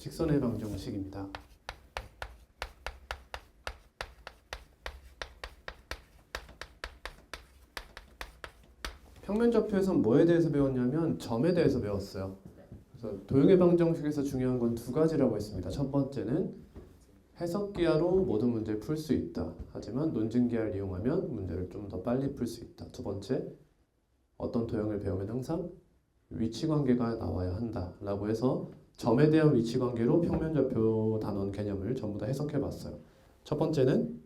직선의 방정식입니다. 평면좌표에서는 뭐에 대해서 배웠냐면 점에 대해서 배웠어요. 그래서 도형의 방정식에서 중요한 건 두 가지라고 했습니다. 첫 번째는 해석기하로 모든 문제를 풀 수 있다. 하지만 논증기하를 이용하면 문제를 좀 더 빨리 풀 수 있다. 두 번째, 어떤 도형을 배우면 항상 위치관계가 나와야 한다 라고 해서 점에 대한 위치관계로 평면좌표 단원 개념을 전부 다 해석해봤어요. 첫 번째는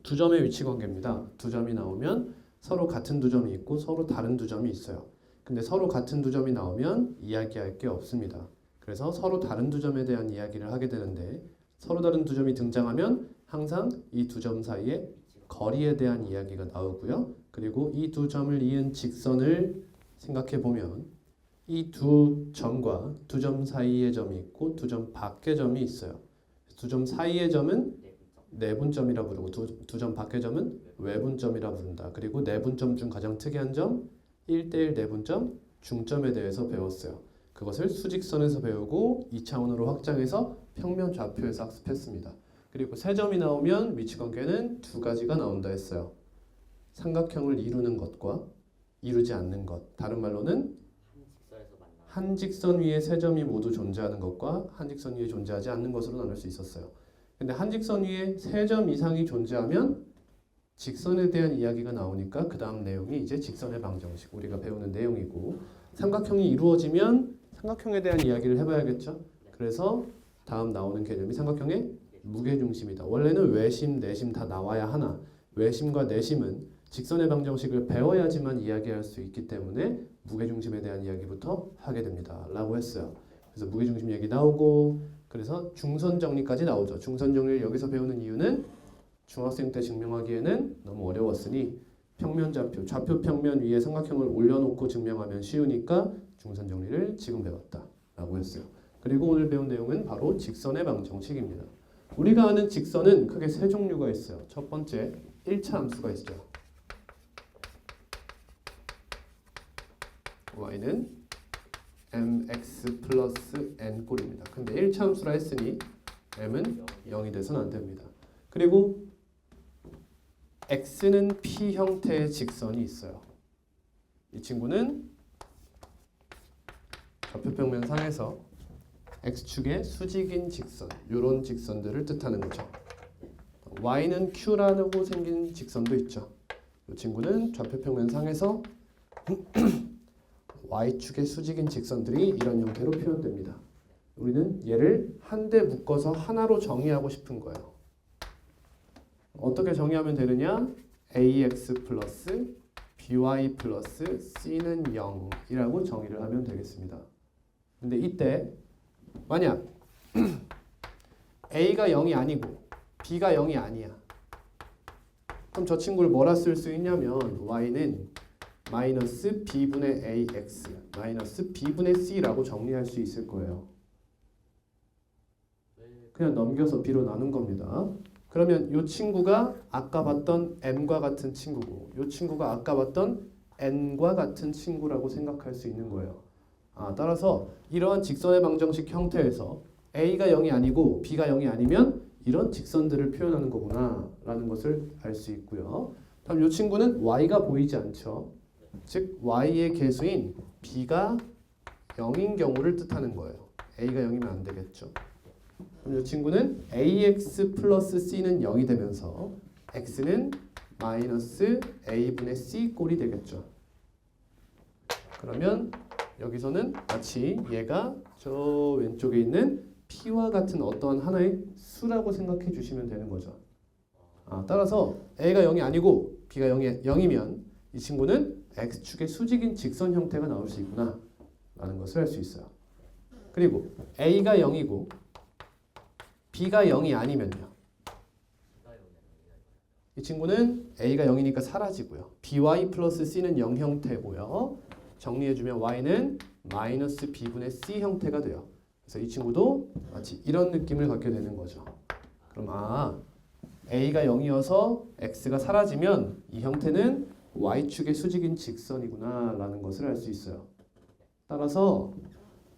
두 점의 위치관계입니다. 두 점이 나오면 서로 같은 두 점이 있고 서로 다른 두 점이 있어요. 근데 서로 같은 두 점이 나오면 이야기할 게 없습니다. 그래서 서로 다른 두 점에 대한 이야기를 하게 되는데 서로 다른 두 점이 등장하면 항상 이 두 점 사이에 거리에 대한 이야기가 나오고요. 그리고 이 두 점을 이은 직선을 생각해 보면 이 두 점과 두 점 사이의 점이 있고 두 점 밖의 점이 있어요. 두 점 사이의 점은 내분점이라 부르고 두 점 밖의 점은 외분점이라 부른다. 그리고 내분점 중 가장 특이한 점 1대1 내분점 중점에 대해서 배웠어요. 그것을 수직선에서 배우고 2차원으로 확장해서 평면 좌표에서 학습했습니다. 그리고 세 점이 나오면 위치관계는 두 가지가 나온다 했어요. 삼각형을 이루는 것과 이루지 않는 것. 다른 말로는 한 직선 위에 세 점이 모두 존재하는 것과 한 직선 위에 존재하지 않는 것으로 나눌 수 있었어요. 근데 한 직선 위에 세 점 이상이 존재하면 직선에 대한 이야기가 나오니까 그 다음 내용이 이제 직선의 방정식 우리가 배우는 내용이고 삼각형이 이루어지면 삼각형에 대한 이야기를 해봐야겠죠. 그래서 다음 나오는 개념이 삼각형의 무게중심이다. 원래는 외심, 내심 다 나와야 하나 외심과 내심은 직선의 방정식을 배워야지만 이야기할 수 있기 때문에 무게중심에 대한 이야기부터 하게 됩니다. 라고 했어요. 그래서 무게중심 얘기 나오고 그래서 중선 정리까지 나오죠. 중선 정리를 여기서 배우는 이유는 중학생 때 증명하기에는 너무 어려웠으니 평면 좌표, 좌표 평면 위에 삼각형을 올려놓고 증명하면 쉬우니까 중선 정리를 지금 배웠다 라고 했어요. 그리고 오늘 배운 내용은 바로 직선의 방정식입니다. 우리가 아는 직선은 크게 세 종류가 있어요. 첫 번째 1차 함수가 있어요. y는 mx 플러스 n 꼴입니다. 근데 1차 함수라 했으니 m은 0이 돼서는 안 됩니다. 그리고 x는 p 형태의 직선이 있어요. 이 친구는 좌표평면 상에서 x축의 수직인 직선, 이런 직선들을 뜻하는 거죠. y는 q라고 생긴 직선도 있죠. 이 친구는 좌표평면 상에서 y축의 수직인 직선들이 이런 형태로 표현됩니다. 우리는 얘를 한데 묶어서 하나로 정의하고 싶은 거예요. 어떻게 정의하면 되느냐? ax 플러스 by 플러스 c는 0이라고 정의를 하면 되겠습니다. 근데 이때 만약 a가 0이 아니고 b가 0이 아니야. 그럼 저 친구를 뭐라 쓸 수 있냐면 y는 마이너스 b분의 ax 마이너스 b분의 c라고 정리할 수 있을 거예요. 그냥 넘겨서 b로 나눈 겁니다. 그러면 이 친구가 아까 봤던 m과 같은 친구고 이 친구가 아까 봤던 n과 같은 친구라고 생각할 수 있는 거예요. 따라서 이러한 직선의 방정식 형태에서 a가 0이 아니고 b가 0이 아니면 이런 직선들을 표현하는 거구나 라는 것을 알 수 있고요. 다음 이 친구는 y가 보이지 않죠. 즉 y의 개수인 b가 0인 경우를 뜻하는 거예요. a가 0이면 안 되겠죠. 그럼 이 친구는 ax 플러스 c는 0이 되면서 x는 마이너스 a분의 c 꼴이 되겠죠. 그러면 여기서는 마치 얘가 저 왼쪽에 있는 p와 같은 어떠한 하나의 수라고 생각해 주시면 되는 거죠. 따라서 a가 0이 아니고 b가 0이면 이 친구는 x축의 수직인 직선 형태가 나올 수 있구나 라는 것을 알 수 있어요. 그리고 a가 0이고 b가 0이 아니면요. 이 친구는 a가 0이니까 사라지고요. by 플러스 c는 0 형태고요. 정리해주면 y는 마이너스 b분의 c 형태가 돼요. 그래서 이 친구도 마치 이런 느낌을 갖게 되는 거죠. 그럼 a가 0이어서 x가 사라지면 이 형태는 y축의 수직인 직선이구나 라는 것을 알 수 있어요. 따라서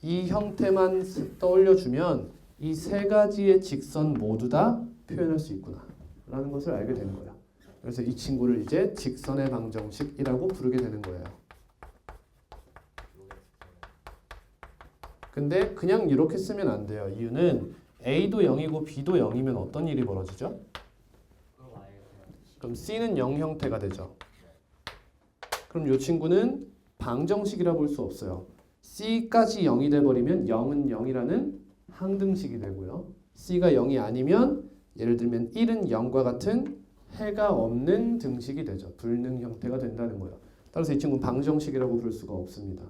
이 형태만 떠올려주면 이 세 가지의 직선 모두 다 표현할 수 있구나 라는 것을 알게 되는 거야. 그래서 이 친구를 이제 직선의 방정식이라고 부르게 되는 거예요. 근데 그냥 이렇게 쓰면 안 돼요. 이유는 A도 0이고 B도 0이면 어떤 일이 벌어지죠? 그럼 C는 0 형태가 되죠. 그럼 이 친구는 방정식이라 볼 수 없어요. C까지 0이 돼버리면 0은 0이라는 항등식이 되고요. C가 0이 아니면 예를 들면 1은 0과 같은 해가 없는 등식이 되죠. 불능 형태가 된다는 거예요. 따라서 이 친구는 방정식이라고 부를 수가 없습니다.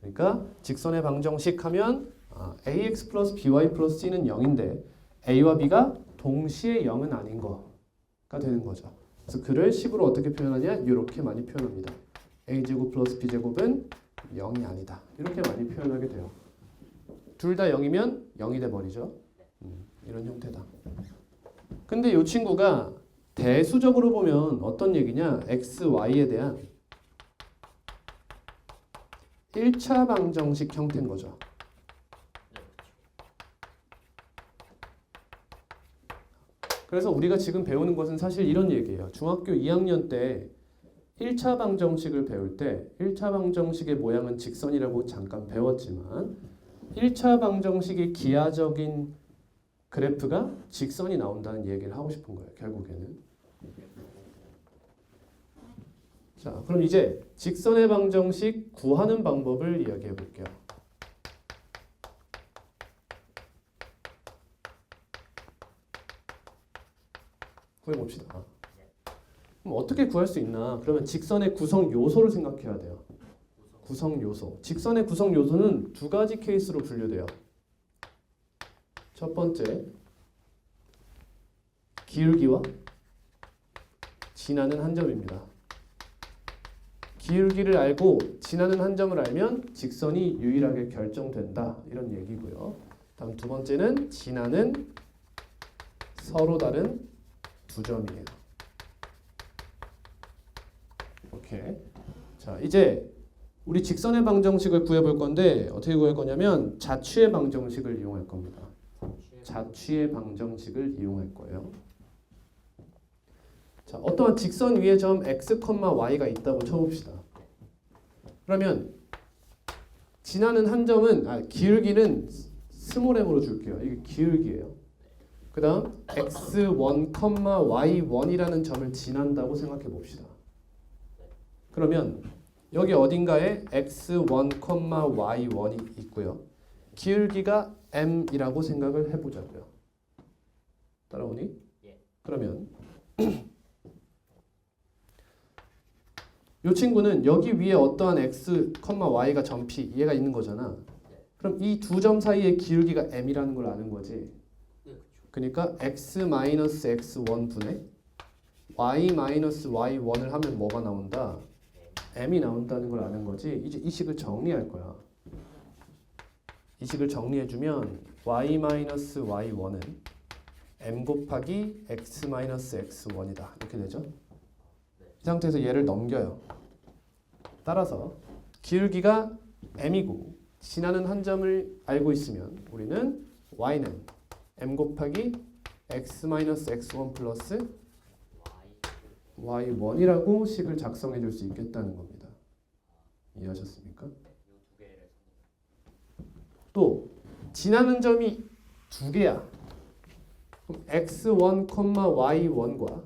그러니까 직선의 방정식 하면 ax 플러스 by 플러스 c는 0인데 a와 b가 동시에 0은 아닌 거가 되는 거죠. 그래서 그를 식으로 어떻게 표현하냐? 이렇게 많이 표현합니다. a제곱 플러스 b제곱은 0이 아니다. 이렇게 많이 표현하게 돼요. 둘 다 0이면 0이 돼버리죠. 이런 형태다. 근데 이 친구가 대수적으로 보면 어떤 얘기냐? x, y에 대한 1차 방정식 형태인 거죠. 그래서 우리가 지금 배우는 것은 사실 이런 얘기예요. 중학교 2학년 때 1차 방정식을 배울 때 1차 방정식의 모양은 직선이라고 잠깐 배웠지만 1차 방정식의 기하적인 그래프가 직선이 나온다는 얘기를 하고 싶은 거예요. 결국에는. 자, 그럼 이제 직선의 방정식 구하는 방법을 이야기해 볼게요. 구해봅시다. 그럼 어떻게 구할 수 있나? 그러면 직선의 구성 요소를 생각해야 돼요. 구성 요소. 직선의 구성 요소는 두 가지 케이스로 분류돼요. 첫 번째, 기울기와 지나는 한 점입니다. 기울기를 알고 지나는 한 점을 알면 직선이 유일하게 결정된다. 이런 얘기고요. 다음 두 번째는 지나는 서로 다른 두 점이에요. 오케이. 자, 이제 우리 직선의 방정식을 구해볼 건데 어떻게 구할 거냐면 자취의 방정식을 이용할 겁니다. 자취의 방정식을 이용할 거예요. 자, 어떠한 직선 위에 점 x, y가 있다고 쳐봅시다. 그러면 지나는 한 점은 기울기는 스몰 m으로 줄게요. 이게 기울기예요. 그 다음 x1, y1이라는 점을 지난다고 생각해 봅시다. 그러면 여기 어딘가에 x1, y1이 있고요. 기울기가 m이라고 생각을 해보자고요. 따라오니? 그러면 이 친구는 여기 위에 어떠한 x, y가 점피 얘가 있는 거잖아. 그럼 이 두 점 사이의 기울기가 m이라는 걸 아는 거지. 그러니까 x-x1 분의 y-y1을 하면 뭐가 나온다? m이 나온다는 걸 아는 거지. 이제 이 식을 정리할 거야. 이 식을 정리해주면 y-y1은 m 곱하기 x-x1이다. 이렇게 되죠. 이 상태에서 얘를 넘겨요. 따라서 기울기가 m이고 지나는 한 점을 알고 있으면 우리는 y는 m 곱하기 x-x1 플러스 y1이라고 식을 작성해 줄 수 있겠다는 겁니다. 이해하셨습니까? 또 지나는 점이 두 개야. 그럼 x1, y1과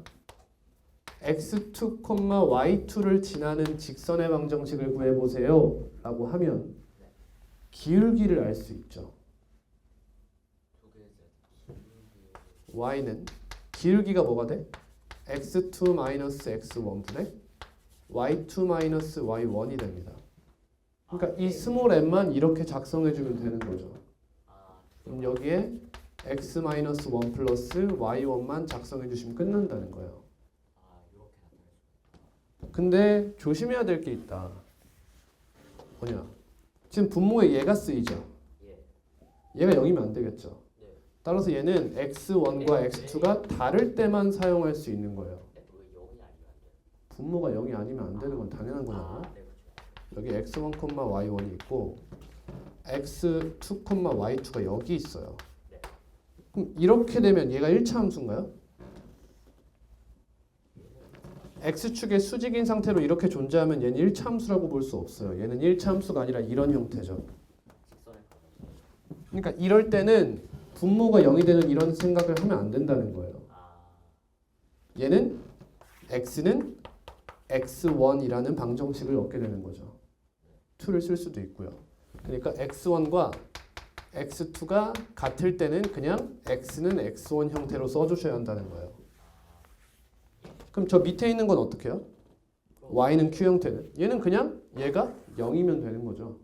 x2, y2를 지나는 직선의 방정식을 구해보세요 라고 하면 기울기를 알 수 있죠. y는 기울기가 뭐가 돼? x2-x1 분의 y2-y1이 됩니다. 그러니까 이 스몰 m만 이렇게 작성해주면 되는 거죠. 그럼 여기에 x-1 플러스 y1만 작성해주시면 끝난다는 거예요. 근데 조심해야 될 게 있다. 뭐냐? 지금 분모에 얘가 쓰이죠. 얘가 0이면 안 되겠죠. 따라서 얘는 x1과 x2가 다를 때만 사용할 수 있는 거예요. 분모가 0이 아니면 안 되는 건 당연한 거잖아요. 여기 x1, y1이 있고 x2, y2가 여기 있어요. 그럼 이렇게 되면 얘가 1차 함수인가요? x축의 수직인 상태로 이렇게 존재하면 얘는 1차 함수라고 볼 수 없어요. 얘는 1차 함수가 아니라 이런 형태죠. 그러니까 이럴 때는 분모가 0이 되는 이런 생각을 하면 안 된다는 거예요. 얘는 x는 x1이라는 방정식을 얻게 되는 거죠. 2를 쓸 수도 있고요. 그러니까 x1과 x2가 같을 때는 그냥 x는 x1 형태로 써주셔야 한다는 거예요. 그럼 저 밑에 있는 건 어떻게 해요? y는 q 형태는? 얘는 그냥 얘가 0이면 되는 거죠.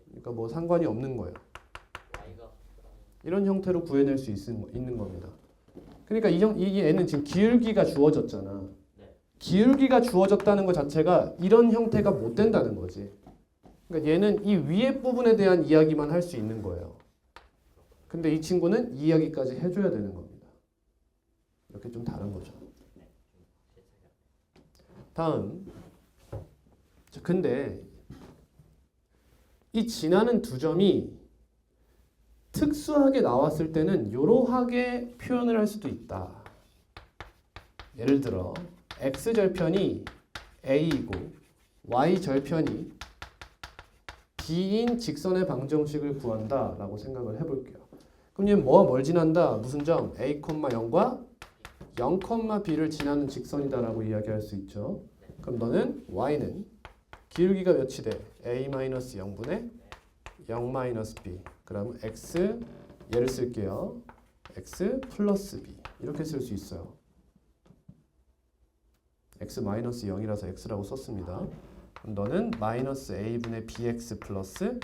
그러니까 뭐 상관이 없는 거예요. 이런 형태로 구해낼 수 있는 겁니다. 그러니까 이 애는 지금 기울기가 주어졌잖아. 기울기가 주어졌다는 것 자체가 이런 형태가 못 된다는 거지. 그러니까 얘는 이 위에 부분에 대한 이야기만 할 수 있는 거예요. 근데 이 친구는 이 이야기까지 해줘야 되는 겁니다. 이렇게 좀 다른 거죠. 다음. 자, 근데 이 지나는 두 점이 특수하게 나왔을 때는 이러하게 표현을 할 수도 있다. 예를 들어 x절편이 a이고 y절편이 b인 직선의 방정식을 구한다 라고 생각을 해볼게요. 그럼 얘는 뭐와 뭘 지난다? 무슨 점? a, 0과 0, b를 지나는 직선이다 라고 이야기할 수 있죠. 그럼 너는 y는 기울기가 몇이 돼? a-0분의 0-b. 그럼 x 얘를 쓸게요. x 플러스 b 이렇게 쓸 수 있어요. x-0이라서 x라고 썼습니다. 그럼 너는 마이너스 a분의 bx 플러스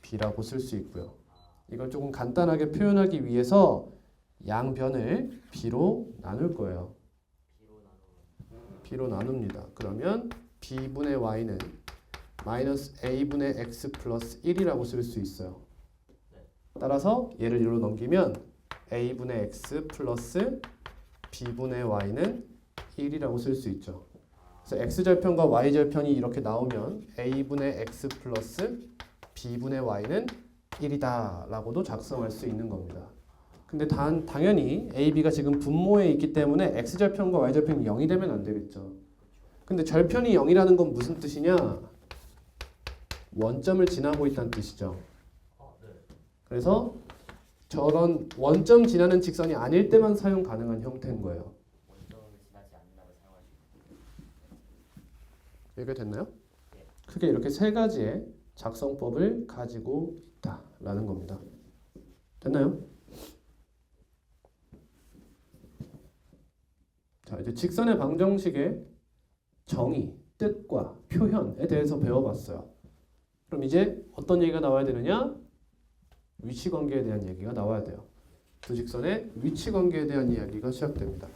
b라고 쓸 수 있고요. 이걸 조금 간단하게 표현하기 위해서 양변을 b로 나눌 거예요. b로 나눕니다. 그러면 b분의 y는 마이너스 a분의 x 플러스 1이라고 쓸 수 있어요. 따라서 얘를 1로 넘기면 a분의 x 플러스 b분의 y는 1이라고 쓸 수 있죠. 그래서 x절편과 y절편이 이렇게 나오면 a분의 x 플러스 b분의 y는 1이다 라고도 작성할 수 있는 겁니다. 근데 당연히 a, b가 지금 분모에 있기 때문에 x절편과 y절편이 0이 되면 안 되겠죠. 근데 절편이 0이라는 건 무슨 뜻이냐? 원점을 지나고 있다는 뜻이죠. 그래서 저런 원점 지나는 직선이 아닐 때만 사용 가능한 형태인 거예요. 이해가 됐나요? 크게 이렇게 세 가지의 작성법을 가지고 있다라는 겁니다. 됐나요? 자, 이제 직선의 방정식의 정의, 뜻과 표현에 대해서 배워봤어요. 그럼 이제 어떤 얘기가 나와야 되느냐? 위치관계에 대한 얘기가 나와야 돼요. 두 직선의 위치관계에 대한 이야기가 시작됩니다.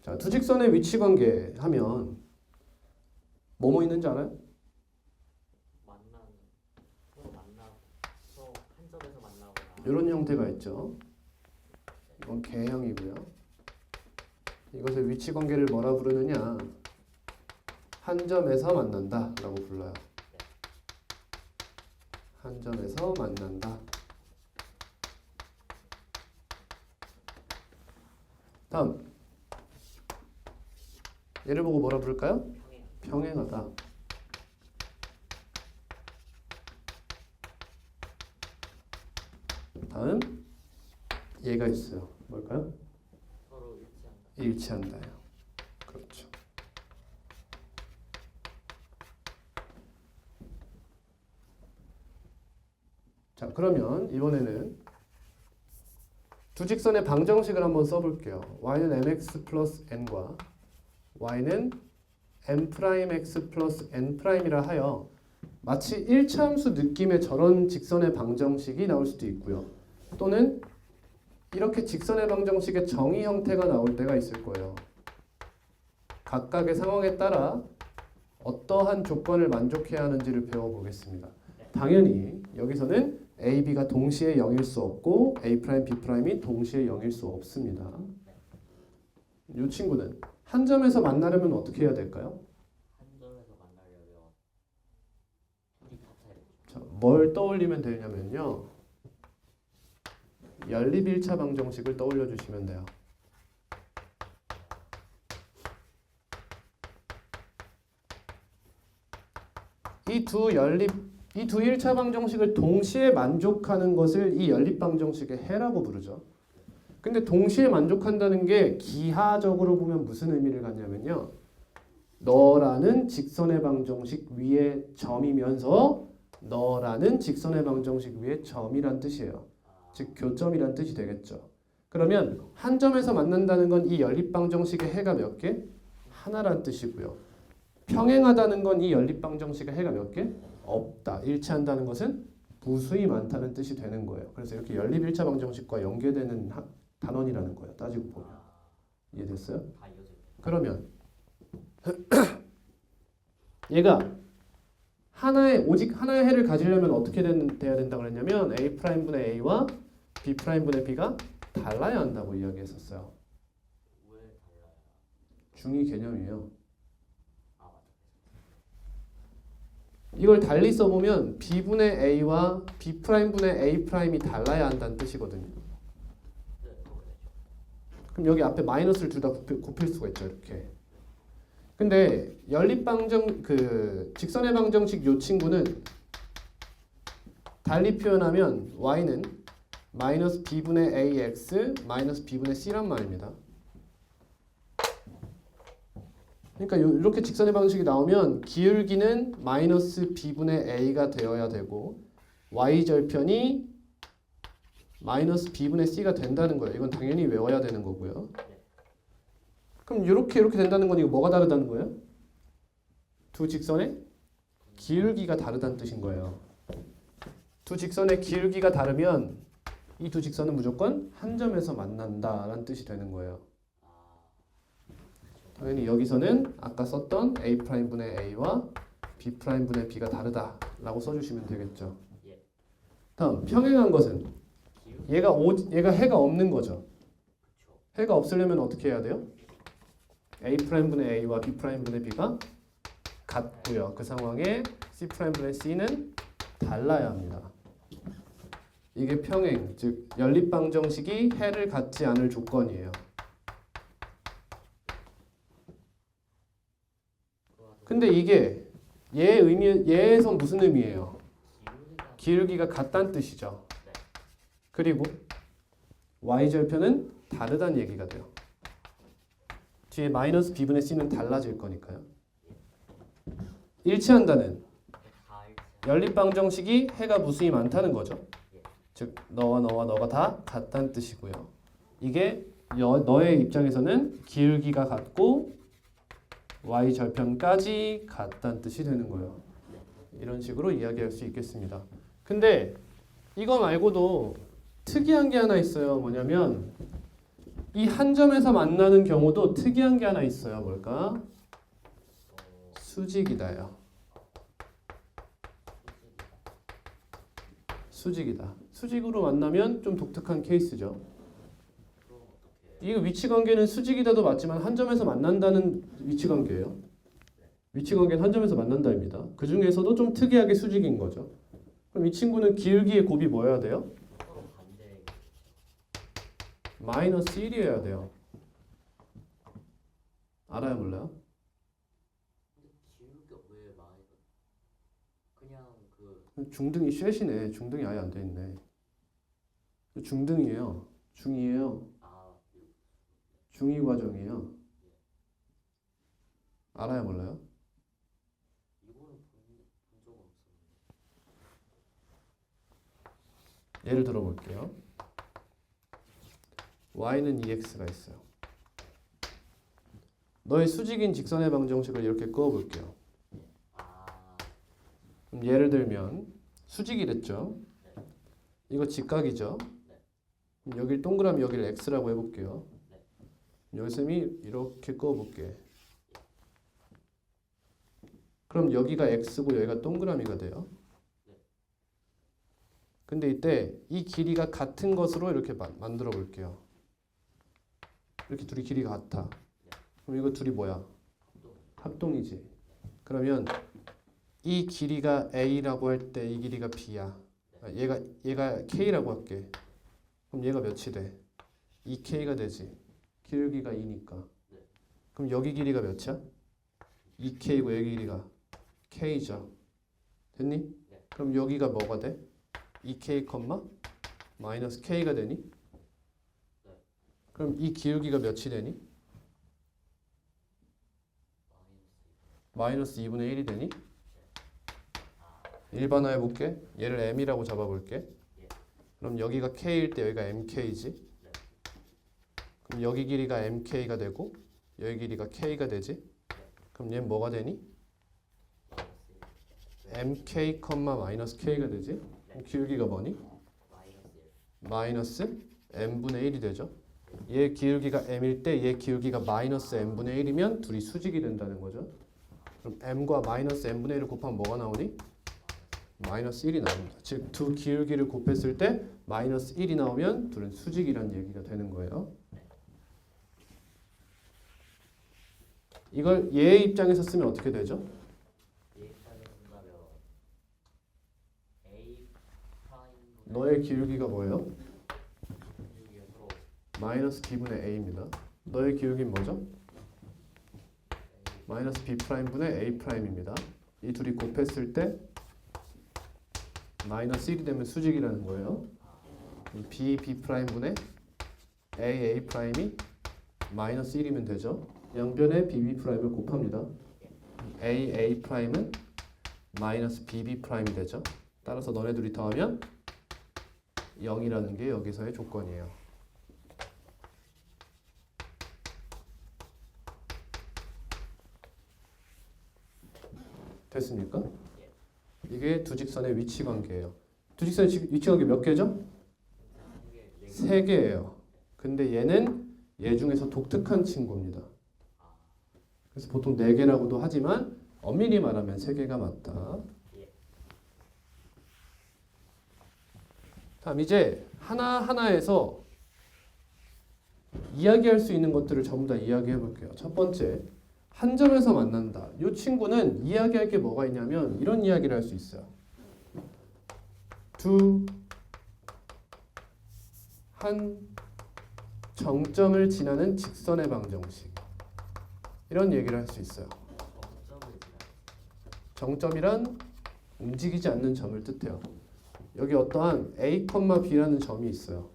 자, 두 직선의 위치관계 하면 뭐뭐 있는지 알아요? 이런 형태가 있죠. 이건 개형이고요. 이것의 위치관계를 뭐라 부르느냐? 한 점에서 만난다 라고 불러요. 한 점에서 만난다. 다음 얘를 보고 뭐라 부를까요? 평행하다. 다음 얘가 있어요. 뭘까요? 서로 일치한다. 일치한다요. 그렇죠. 자, 그러면 이번에는 두 직선의 방정식을 한번 써볼게요. y는 mx 플러스 n과 y는 m'x 플러스 n'이라 하여 마치 1차 함수 느낌의 저런 직선의 방정식이 나올 수도 있고요. 또는 이렇게 직선의 방정식의 정의 형태가 나올 때가 있을 거예요. 각각의 상황에 따라 어떠한 조건을 만족해야 하는지를 배워보겠습니다. 당연히 여기서는 A, B가 동시에 0일 수 없고 A', B'이 동시에 0일 수 없습니다. 이 친구는 한 점에서 만나려면 어떻게 해야 될까요? 한 점에서 만나려면 둘이 같아야 되죠. 자, 뭘 떠올리면 되냐면요. 연립 1차 방정식을 떠올려 주시면 돼요. 이 두 1차 방정식을 동시에 만족하는 것을 이 연립 방정식의 해라고 부르죠. 근데 동시에 만족한다는 게 기하적으로 보면 무슨 의미를 갖냐면요. 너라는 직선의 방정식 위에 점이면서 너라는 직선의 방정식 위에 점이란 뜻이에요. 즉 교점이란 뜻이 되겠죠. 그러면 한 점에서 만난다는 건 이 연립 방정식의 해가 몇 개? 하나란 뜻이고요. 평행하다는 건 이 연립 방정식의 해가 몇 개? 없다. 일치한다는 것은 무수히 많다는 뜻이 되는 거예요. 그래서 이렇게 연립 1차 방정식과 연계되는 단원이라는 거예요. 따지고 보면. 이해됐어요? 다 이어져 있네. 그러면 얘가 오직 하나의 해를 가지려면 어떻게 돼야 된다고 그랬냐면 A'분의 A와 B'분의 B가 달라야 한다고 이야기했었어요. 왜 달라요? 중위 개념이에요. 아 맞다. 이걸 달리 써보면 B분의 A와 B'분의 A'이 달라야 한다는 뜻이거든요. 네, 그렇게 되죠. 그럼 여기 앞에 마이너스를 둘 다 곱힐 수가 있죠. 이렇게. 근데 직선의 방정식 요 친구는 달리 표현하면 y는 마이너스 b분의 ax 마이너스 b분의 c란 말입니다. 그러니까 이렇게 직선의 방정식이 나오면 기울기는 마이너스 b분의 a가 되어야 되고 y절편이 마이너스 b분의 c가 된다는 거예요. 이건 당연히 외워야 되는 거고요. 그럼 이렇게 된다는 건 이거 뭐가 다르다는 거예요? 두 직선의 기울기가 다르다는 뜻인 거예요. 두 직선의 기울기가 다르면 이 두 직선은 무조건 한 점에서 만난다라는 뜻이 되는 거예요. 당연히 여기서는 아까 썼던 A'분의 A와 B'분의 B가 다르다라고 써주시면 되겠죠. 다음 평행한 것은 얘가 해가 없는 거죠. 해가 없으려면 어떻게 해야 돼요? A'분의 A와 B'분의 B가 같고요. 그 상황에 C'분의 C는 달라야 합니다. 이게 평행, 즉 연립 방정식이 해를 갖지 않을 조건이에요. 근데 이게 얘에서 무슨 의미예요? 기울기가 같다는 뜻이죠. 그리고 y절편은 다르다는 얘기가 돼요. 뒤에 마이너스 b분의 c는 달라질 거니까요. 일치한다는 연립 방정식이 해가 무수히 많다는 거죠. 즉 너와 너가 다 같다는 뜻이고요. 이게 너의 입장에서는 기울기가 같고 y절편까지 같다는 뜻이 되는 거예요. 이런 식으로 이야기할 수 있겠습니다. 근데 이거 말고도 특이한 게 하나 있어요. 뭐냐면 이 한 점에서 만나는 경우도 특이한 게 하나 있어요. 뭘까? 수직이다요. 수직이다. 수직으로 만나면 좀 독특한 케이스죠. 이 위치 관계는 수직이다도 맞지만 한 점에서 만난다는 위치 관계예요. 위치 관계는 한 점에서 만난다입니다. 그 중에서도 좀 특이하게 수직인 거죠. 그럼 이 친구는 기울기의 곱이 뭐여야 돼요? 마이너스 1이어야 돼요. 알아요, 몰라요? 기울기가 왜 많이 그냥 중등이 쉐시네. 중등이 아예 안 돼 있네. 중등이에요. 중이에요. 중위 과정이에요. 알아요, 몰라요? 이거는 본적 없었는데. 예를 들어 볼게요. y는 2x가 있어요. 너의 수직인 직선의 방정식을 이렇게 그어 볼게요. 그럼 예를 들면 수직이랬죠. 이거 직각이죠. 그럼 여길 동그라미 여기를 x라고 해볼게요. 여기 쌤이 이렇게 그어 볼게. 그럼 여기가 x고 여기가 동그라미가 돼요. 근데 이때 이 길이가 같은 것으로 이렇게 만들어 볼게요. 이렇게 둘이 길이가 같아. 그럼 이거 둘이 뭐야? 합동이지. 그러면 이 길이가 a라고 할 때 이 길이가 b야. 얘가 k라고 할게. 그럼 얘가 몇이 돼? 2k가 되지. 길이가 2니까. 그럼 여기 길이가 몇이야? 2k고 여기 길이가 k죠. 됐니? 그럼 여기가 뭐가 돼? 2k, 마이너스 k가 되니? 그럼 이 기울기가 몇이 되니? 마이너스 2분의 1이 되니? 일반화해 볼게. 얘를 m이라고 잡아볼게. 그럼 여기가 k일 때 여기가 mk지. 그럼 여기 길이가 mk가 되고 여기 길이가 k가 되지. 그럼 얘는 뭐가 되니? mk, 마이너스 k가 되지. 그럼 기울기가 뭐니? 마이너스 m분의 1이 되죠. 얘 기울기가 m일 때 얘 기울기가 마이너스 m분의 1이면 둘이 수직이 된다는 거죠. 그럼 m과 마이너스 m분의 1을 곱하면 뭐가 나오니? 마이너스 1이 나옵니다. 즉 두 기울기를 곱했을 때 마이너스 1이 나오면 둘은 수직이라는 얘기가 되는 거예요. 이걸 얘의 입장에서 쓰면 어떻게 되죠? 너의 기울기가 뭐예요? 마이너스 b분의 a입니다. 너의 기울기는 뭐죠? 마이너스 b 프라임분의 a 프라임입니다. 이 둘이 곱했을 때 마이너스 1이 되면 수직이라는 거예요. b 프라임분의 a 프라임이 마이너스 1이면 되죠. 양변에 b 프라임을 곱합니다. a 프라임은 마이너스 b 프라임이 되죠. 따라서 너네 둘이 더하면 0이라는 게 여기서의 조건이에요. 됐습니까? 이게 두 직선의 위치 관계예요. 두 직선의 위치 관계 몇 개죠? 3개예요. 근데 얘는 얘 중에서 독특한 친구입니다. 그래서 보통 4개라고도 하지만 엄밀히 말하면 3개가 맞다. 다음 이제 하나하나에서 이야기할 수 있는 것들을 전부 다 이야기해 볼게요. 첫 번째, 한 점에서 만난다. 이 친구는 이야기할 게 뭐가 있냐면 이런 이야기를 할 수 있어요. 한 정점을 지나는 직선의 방정식. 이런 얘기를 할 수 있어요. 정점이란 움직이지 않는 점을 뜻해요. 여기 어떠한 A, B라는 점이 있어요.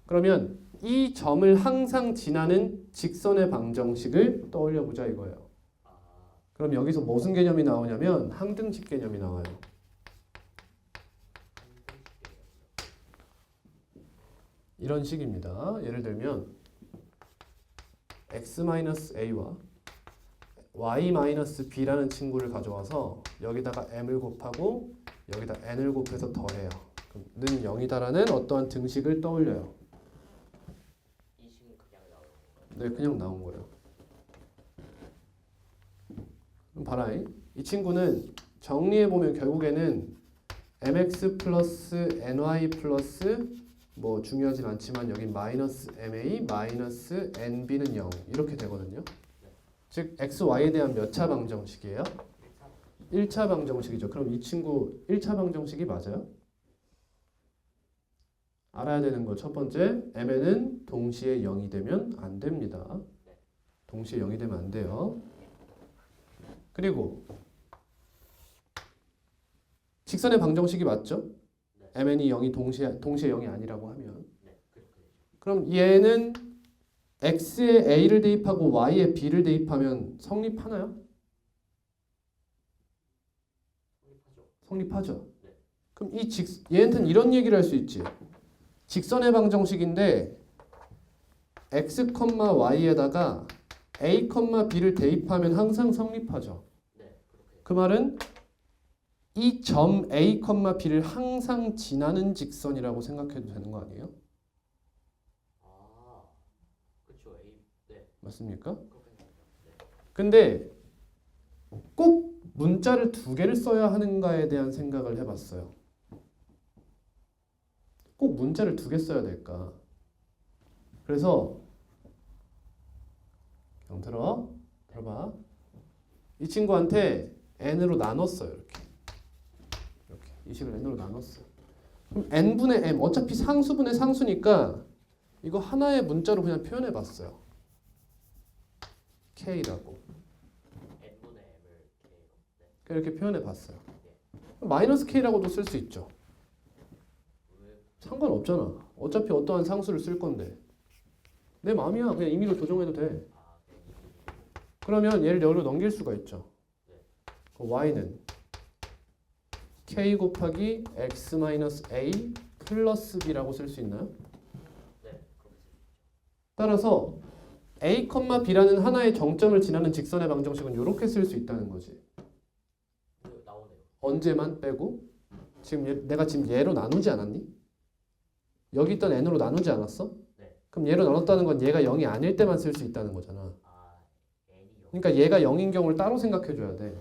그러면 이 점을 항상 지나는 직선의 방정식을 떠올려 보자 이거예요. 그럼 여기서 무슨 개념이 나오냐면 항등식 개념이 나와요. 이런 식입니다. 예를 들면 x-a와 y-b라는 친구를 가져와서 여기다가 m을 곱하고 여기다 n을 곱해서 더해요. 그럼 는 0이다라는 어떠한 등식을 떠올려요. 이 식은 그냥 나오는 건가요? 네, 그냥 나온 거예요. 그럼 봐라. 이 친구는 정리해보면 결국에는 mx 플러스 ny 플러스 뭐 중요하진 않지만 여기 마이너스 ma 마이너스 nb는 0 이렇게 되거든요. 즉 xy에 대한 몇 차 방정식이에요? 1차 방정식이죠. 그럼 이 친구 1차 방정식이 맞아요? 알아야 되는 거 첫 번째, mn은 동시에 0이 되면 안 됩니다. 동시에 0이 되면 안 돼요. 그리고 직선의 방정식이 맞죠? mn이 0이 동시에 0이 아니라고 하면 그럼 얘는 x에 a를 대입하고 y에 b를 대입하면 성립하나요? 성립하죠. 그럼 얘한테는 이런 얘기를 할 수 있지. 직선의 방정식인데 x, y에다가 a, b를 대입하면 항상 성립하죠. 그 말은 이 점 a, b를 항상 지나는 직선이라고 생각해도 되는 거 아니에요? 그렇죠. A. 네. 맞습니까? 그렇게 생각해요. 네. 근데 꼭 문자를 두 개를 써야 하는가에 대한 생각을 해봤어요. 꼭 문자를 두 개 써야 될까? 그래서 그냥 들어봐. 이 친구한테 n으로 나눴어요. 이렇게 이 식을 n으로 나눴어요. 그럼 n분의 m, 어차피 상수분의 상수니까 이거 하나의 문자로 그냥 표현해봤어요. k라고. n분의 m을 k로. 네. 이렇게 표현해봤어요. 마이너스 k라고도 쓸 수 있죠. 왜? 상관없잖아. 어차피 어떠한 상수를 쓸 건데. 내 마음이야. 그냥 임의로 조정해도 돼. 아, 네. 그러면 얘를 여기로 넘길 수가 있죠. y는 k 곱하기 x-a 플러스 b라고 쓸 수 있나요? 네, 그렇게 쓸 수 있죠. 따라서 a, b라는 하나의 정점을 지나는 직선의 방정식은 이렇게 쓸 수 있다는 거지. 나오네요. 언제만 빼고 내가 지금 얘로 나누지 않았니? 여기 있던 n으로 나누지 않았어? 네. 그럼 얘로 나눴다는 건 얘가 0이 아닐 때만 쓸 수 있다는 거잖아. 아, n이 0. 그러니까 얘가 0인 경우를 따로 생각해 줘야 돼.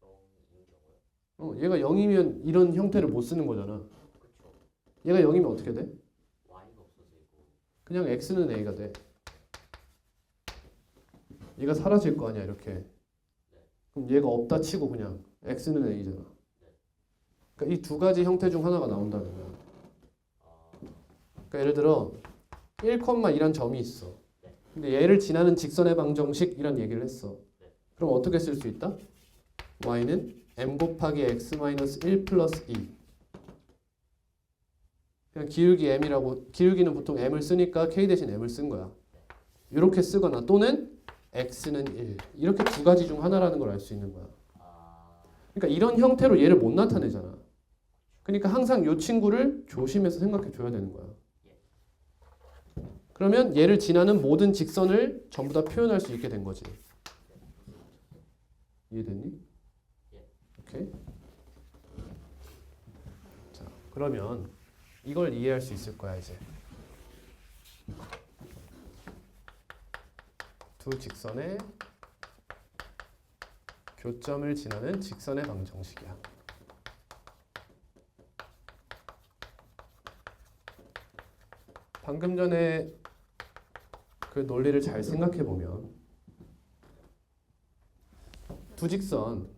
0인 경우요? 얘가 0이면 이런 형태를 못 쓰는 거잖아. 그렇죠. 얘가 0이면 어떻게 돼? y가 없어지고. 그냥 x는 a가 돼. 얘가 사라질 거 아니야 이렇게. 그럼 얘가 없다 치고 그냥 x는 a잖아. 그러니까 이 두 가지 형태 중 하나가 나온다는 거야. 그러니까 예를 들어 1,2란 점이 있어. 근데 얘를 지나는 직선의 방정식이란 얘기를 했어. 그럼 어떻게 쓸 수 있다? y는 m 곱하기 x-1 플러스 2. 그냥 기울기 m이라고, 기울기는 보통 m을 쓰니까 k 대신 m을 쓴 거야. 이렇게 쓰거나 또는 x는 1. 이렇게 두 가지 중 하나라는 걸 알 수 있는 거야. 그러니까 이런 형태로 얘를 못 나타내잖아. 그러니까 항상 이 친구를 조심해서 생각해 줘야 되는 거야. 그러면 얘를 지나는 모든 직선을 전부 다 표현할 수 있게 된 거지. 이해됐니? 오케이. 자, 그러면 이걸 이해할 수 있을 거야 이제. 두 직선의 교점을 지나는 직선의 방정식이야. 방금 전에 그 논리를 잘 생각해 보면 두 직선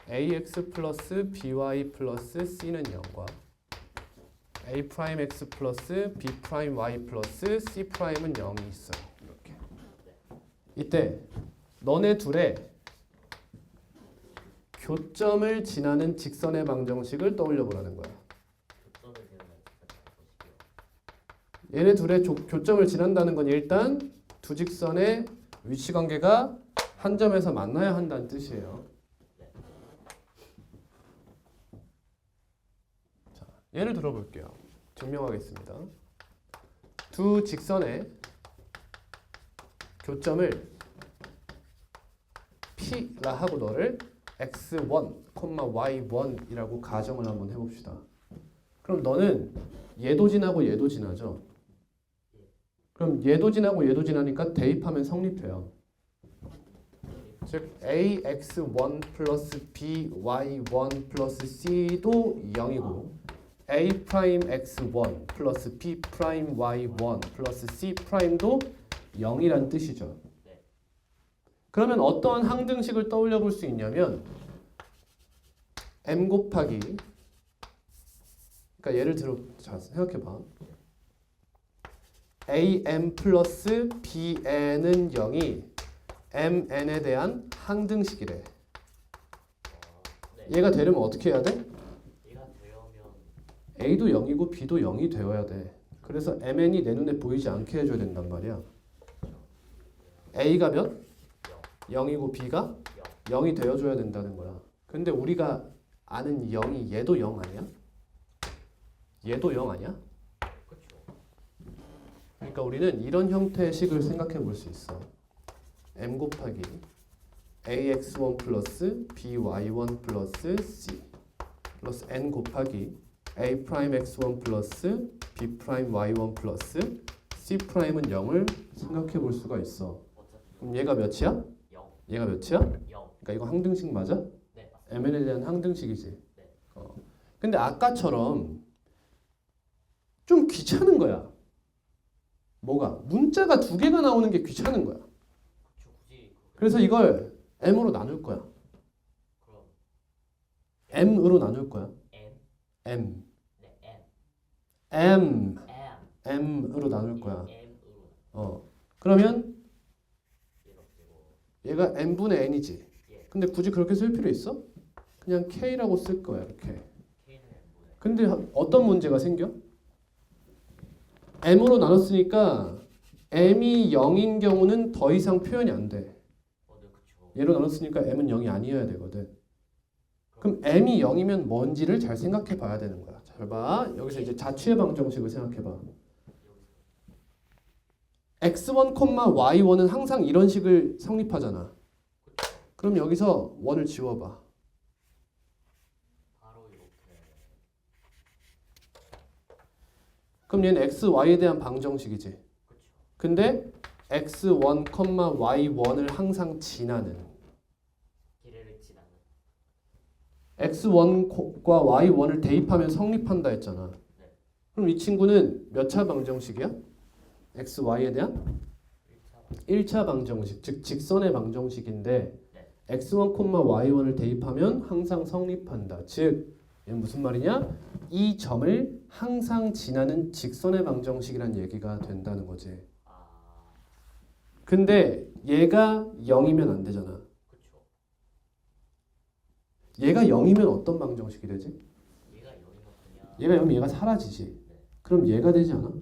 ax 플러스 by 플러스 c는 0과 a 프라임 x 플러스 b 프라임 y 플러스 c 프라임은 0이 있어요. 이렇게. 이때 너네 둘의 교점을 지나는 직선의 방정식을 떠올려 보라는 거야. 교점을 지나는 직선의 방정식이요. 얘네 둘의 교점을 지난다는 건 일단 두 직선의 위치 관계가 한 점에서 만나야 한다는 뜻이에요. 자, 예를 들어볼게요. 증명하겠습니다. 두 직선의 교점을 P라 하고 너를 x1, y1이라고 가정을 한번 해봅시다. 그럼 너는 얘도 지나고 얘도 지나죠? 그럼 얘도 지나고 얘도 지나니까 대입하면 성립해요. 즉 ax1 플러스 by1 플러스 c도 0이고 a 프라임 x1 플러스 b 프라임 y1 플러스 c 프라임도 0이란 뜻이죠. 그러면 어떠한 항등식을 떠올려 볼 수 있냐면 m 곱하기, 그러니까 예를 들어 자 생각해 봐. am 플러스 bn은 0이 mn에 대한 항등식이래. 얘가 되려면 어떻게 해야 돼? 얘가 되려면 a도 0이고 b도 0이 되어야 돼. 그래서 mn이 내 눈에 보이지 않게 해줘야 된단 말이야. a가 몇? 0이고 b가 0이 되어줘야 된다는 거야. 근데 우리가 아는 0이 얘도 0 아니야? 얘도 0 아니야? 그렇죠. 그러니까 우리는 이런 형태의 식을 생각해 볼 수 있어. m 곱하기 ax1 플러스 by1 플러스 c 플러스 n 곱하기 a 프라임 x1 플러스 b 프라임 y1 플러스 c C'은 0을 생각해 볼 수가 있어. 어차피 그럼 얘가 몇이야? 0, 얘가 몇이야? 0. 그러니까 이거 항등식 맞아? 네, 맞습니다. MN에 대한 항등식이지. 네. 근데 아까처럼 좀 귀찮은 거야. 뭐가? 문자가 두 개가 나오는 게 귀찮은 거야. 그쵸, 굳이 그래서 이걸 m으로 나눌 거야. 그럼 m으로 나눌 거야. M, m. 네, M, m. M, m으로 나눌 거야. M으로 그러면 이렇게 되고 얘가 n분의 n이지. 예, 근데 굳이 그렇게 쓸 필요 있어? 그냥 k라고 쓸 거야, 이렇게. K는 M분의 근데 어떤 문제가 생겨? m으로 나눴으니까 m이 0인 경우는 더 이상 표현이 안 돼. 네, 그쵸. 얘로 나눴으니까 m은 0이 아니어야 되거든. 그럼 m이 0이면 뭔지를 잘 생각해 봐야 되는 거야. 잘 봐. 여기서 이제 자취의 방정식을 생각해 봐. x1, y1은 항상 이런 식을 성립하잖아. 그럼 여기서 1을 지워봐. 바로 이렇게 그럼 얘는 x, y에 대한 방정식이지. 그쵸. 근데 x1, y1을 항상 지나는 길이를 지나는 x1과 y1을 대입하면 성립한다 했잖아. 네. 그럼 이 친구는 몇 차 방정식이야? x, y에 대한 1차 방정식, 즉 직선의 방정식인데 네. x1, y1을 대입하면 항상 성립한다. 즉 얘는 무슨 말이냐? 이 점을 항상 지나는 직선의 방정식이란 얘기가 된다는 거지. 아, 근데 얘가 0이면 안 되잖아. 그쵸. 얘가 0이면 어떤 방정식이 되지? 얘가 0이면 그냥 얘가 0이면 얘가 사라지지. 네. 그럼 얘가 되지 않아? 그쵸.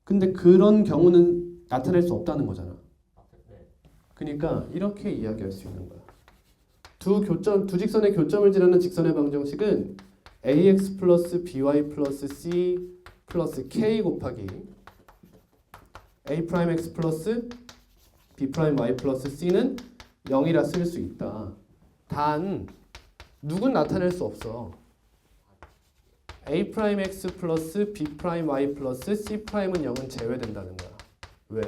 근데 그런 경우는 나타낼 수 없다는 거잖아. 네. 그러니까 이렇게 이야기할 수 있는 거야. 두 직선의 교점을 지나는 직선의 방정식은 ax 플러스 by 플러스 c 플러스 k 곱하기 a 프라임 x 플러스 b 프라임 y 플러스 c는 0이라 쓸 수 있다. 단 누군 나타낼 수 없어. a 프라임 x 플러스 b 프라임 y 플러스 c 프라임은 0은 제외된다는 거야. 왜?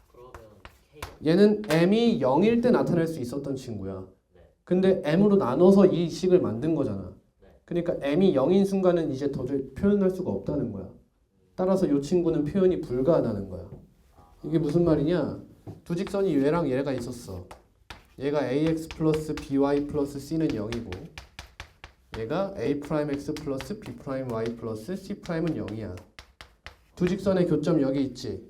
그러면 K 얘는 m이 0일 때 나타낼 수 있었던 친구야. 네. 근데 m으로 나눠서 이 식을 만든 거잖아. 네. 그러니까 m이 0인 순간은 이제 도저히 표현할 수가 없다는 거야. 따라서 이 친구는 표현이 불가하다는 거야. 이게 무슨 말이냐? 두 직선이 얘랑 얘가 있었어. 얘가 ax 플러스 by 플러스 c는 0이고 얘가 a 프라임 x 플러스 b 프라임 y 플러스 c 프라임은 0이야. 두 직선의 교점 여기 있지.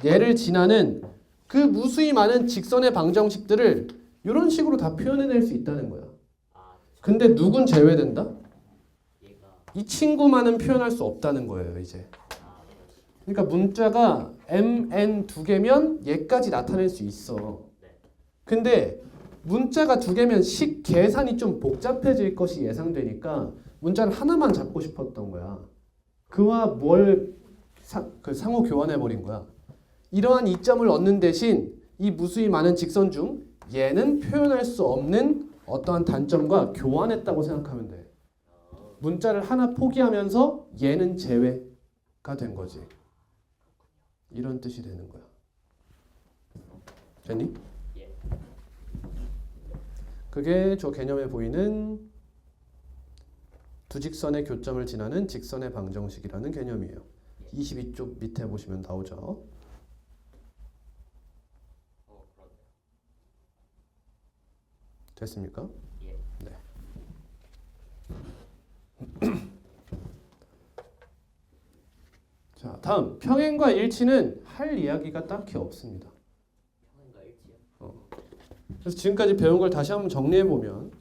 얘를 지나는 그 무수히 많은 직선의 방정식들을 이런 식으로 다 표현해낼 수 있다는 거야. 아, 그쵸. 근데 누군 제외된다? 얘가 이 친구만은 표현할 수 없다는 거예요, 이제. 아, 그렇지. 그러니까 문자가 m, n 두 개면 얘까지 나타낼 수 있어. 네. 근데 문자가 두 개면 식 계산이 좀 복잡해질 것이 예상되니까 문자를 하나만 잡고 싶었던 거야. 그와 뭘 상호 교환해 버린 거야. 이러한 이점을 얻는 대신 이 무수히 많은 직선 중 얘는 표현할 수 없는 어떠한 단점과 교환했다고 생각하면 돼. 문자를 하나 포기하면서 얘는 제외가 된 거지. 이런 뜻이 되는 거야. 됐니? 예. 그게 저 개념에 보이는 두 직선의 교점을 지나는 직선의 방정식이라는 개념이에요. 22쪽 밑에 보시면 나오죠. 그러네요. 됐습니까? 예. 네. 자, 다음 평행과 일치는 할 이야기가 딱히 없습니다. 평행과 일치요? 그래서 지금까지 배운 걸 다시 한번 정리해 보면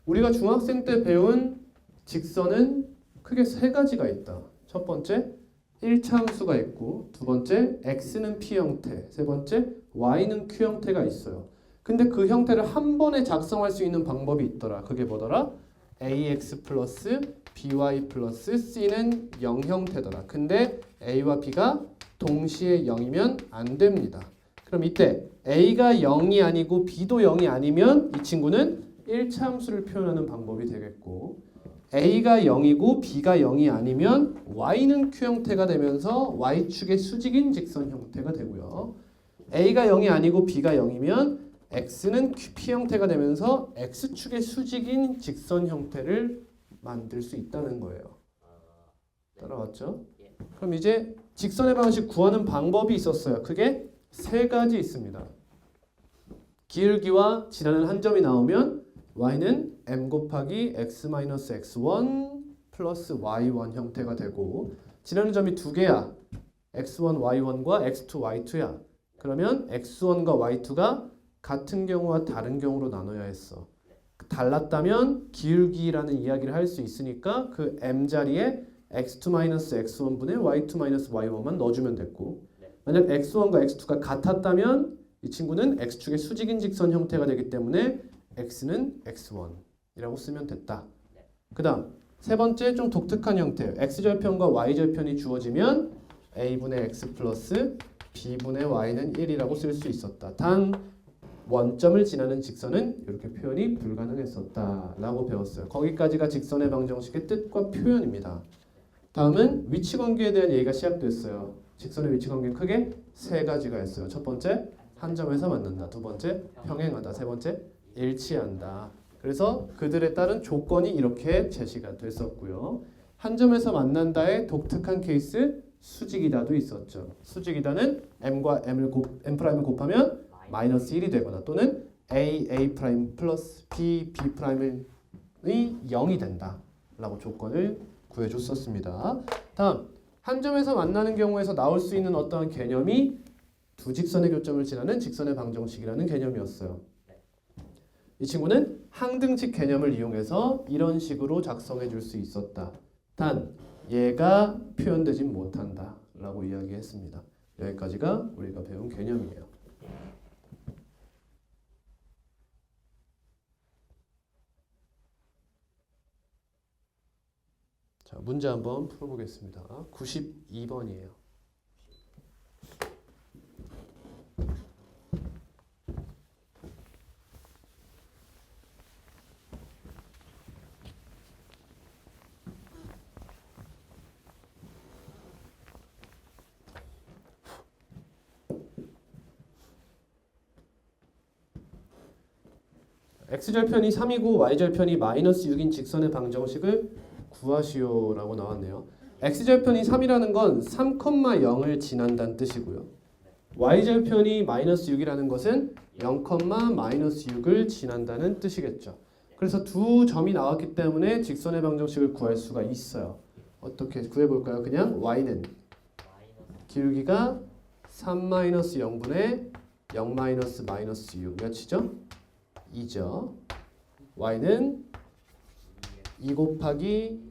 우리가 중학생 때 배운 직선은 크게 세 가지가 있다. 첫 번째, 1차 함수가 있고, 두 번째, x는 p 형태, 세 번째, y는 q 형태가 있어요. 근데 그 형태를 한 번에 작성할 수 있는 방법이 있더라. 그게 뭐더라? ax 플러스 by 플러스 c는 0 형태더라. 근데 a와 b가 동시에 0이면 안 됩니다. 그럼 이때 a가 0이 아니고 b도 0이 아니면 이 친구는 1차 함수를 표현하는 방법이 되겠고, a가 0이고 b가 0이 아니면 y는 q 형태가 되면서 y축의 수직인 직선 형태가 되고요. a가 0이 아니고 b가 0이면 x는 p 형태가 되면서 x축의 수직인 직선 형태를 만들 수 있다는 거예요. 따라왔죠? 그럼 이제 직선의 방식 구하는 방법이 있었어요. 크게 세 가지 있습니다. 기울기와 지나는 한 점이 나오면 y는 m 곱하기 x-x1 플러스 y1 형태가 되고 지나는 점이 두 개야. x1, y1과 x2, y2야. 그러면 x1과 y2가 같은 경우와 다른 경우로 나눠야 했어. 달랐다면 기울기라는 이야기를 할 수 있으니까 그 m 자리에 x2-x1분의 y2-y1만 넣어주면 됐고 만약 x1과 x2가 같았다면 이 친구는 x축의 수직인 직선 형태가 되기 때문에 x는 x1이라고 쓰면 됐다. 그 다음 세 번째 좀 독특한 형태 x절편과 y절편이 주어지면 a분의 x 플러스 b분의 y는 1이라고 쓸 수 있었다. 단 원점을 지나는 직선은 이렇게 표현이 불가능했었다라고 배웠어요. 거기까지가 직선의 방정식의 뜻과 표현입니다. 다음은 위치관계에 대한 얘기가 시작됐어요. 직선의 위치관계는 크게 세 가지가 있어요. 첫 번째, 한 점에서 만난다. 두 번째, 평행하다. 세 번째, 일치한다. 그래서 그들에 따른 조건이 이렇게 제시가 됐었고요. 한 점에서 만난다의 독특한 케이스 수직이다도 있었죠. 수직이다는 m과 m'을 곱하면 마이너스 1이 되거나 또는 a 프라임 플러스 b 프라임이 0이 된다 라고 조건을 구해줬었습니다. 다음 한 점에서 만나는 경우에서 나올 수 있는 어떠한 개념이 두 직선의 교점을 지나는 직선의 방정식이라는 개념이었어요. 이 친구는 항등식 개념을 이용해서 이런 식으로 작성해 줄 수 있었다. 단 얘가 표현되진 못한다 라고 이야기했습니다. 여기까지가 우리가 배운 개념이에요. 자, 문제 한번 풀어보겠습니다. 92번이에요. x절편이 3이고 y절편이 마이너스 6인 직선의 방정식을 구하시오라고 나왔네요. x절편이 3이라는 건 3,0을 지난다는 뜻이고요. y절편이 마이너스 6이라는 것은 0, 마이너스 6을 지난다는 뜻이겠죠. 그래서 두 점이 나왔기 때문에 직선의 방정식을 구할 수가 있어요. 어떻게 구해볼까요? 그냥 y는 기울기가 3-0분의 0-6 몇이죠? 2죠. y는 2 곱하기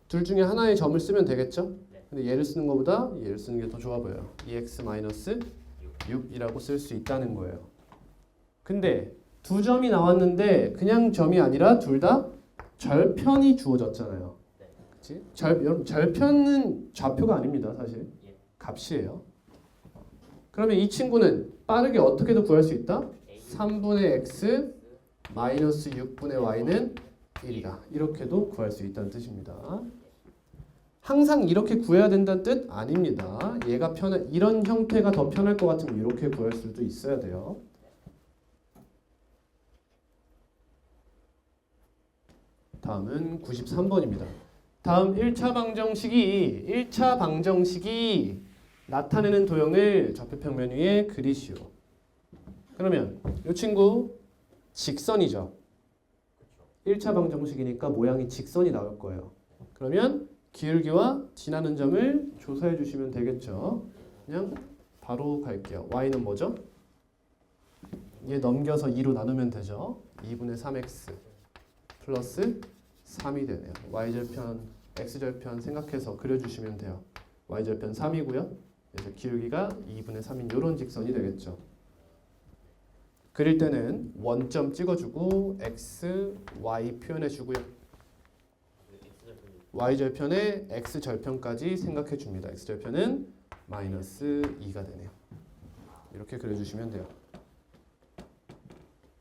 둘 중에 하나의 점을 쓰면 되겠죠? 근데 얘를 쓰는 것보다 얘를 쓰는 게 더 좋아 보여요. 2x-6이라고 쓸 수 있다는 거예요. 근데 두 점이 나왔는데 그냥 점이 아니라 둘 다 절편이 주어졌잖아요. 그치? 여러분 절편은 좌표가 아닙니다. 사실 값이에요. 그러면 이 친구는 빠르게 어떻게도 구할 수 있다? 3분의 x 마이너스 6분의 y는 1이다. 이렇게도 구할 수 있다는 뜻입니다. 항상 이렇게 구해야 된다는 뜻 아닙니다. 얘가 이런 형태가 더 편할 것 같으면 이렇게 구할 수도 있어야 돼요. 다음은 93번입니다. 다음 1차 방정식이 나타내는 도형을 좌표평면 위에 그리시오. 그러면 이 친구 직선이죠. 1차 방정식이니까 모양이 직선이 나올 거예요. 그러면 기울기와 지나는 점을 조사해 주시면 되겠죠. 그냥 바로 갈게요. y는 뭐죠? 얘 넘겨서 2로 나누면 되죠. 2분의 3x 플러스 3이 되네요. y절편, x절편 생각해서 그려주시면 돼요. y절편 3이고요. 그래서 기울기가 2분의 3인 이런 직선이 되겠죠. 그릴 때는 원점 찍어주고 x, y 표현해주고요. y절편에 x절편까지 생각해줍니다. x절편은 마이너스 2가 되네요. 이렇게 그려주시면 돼요.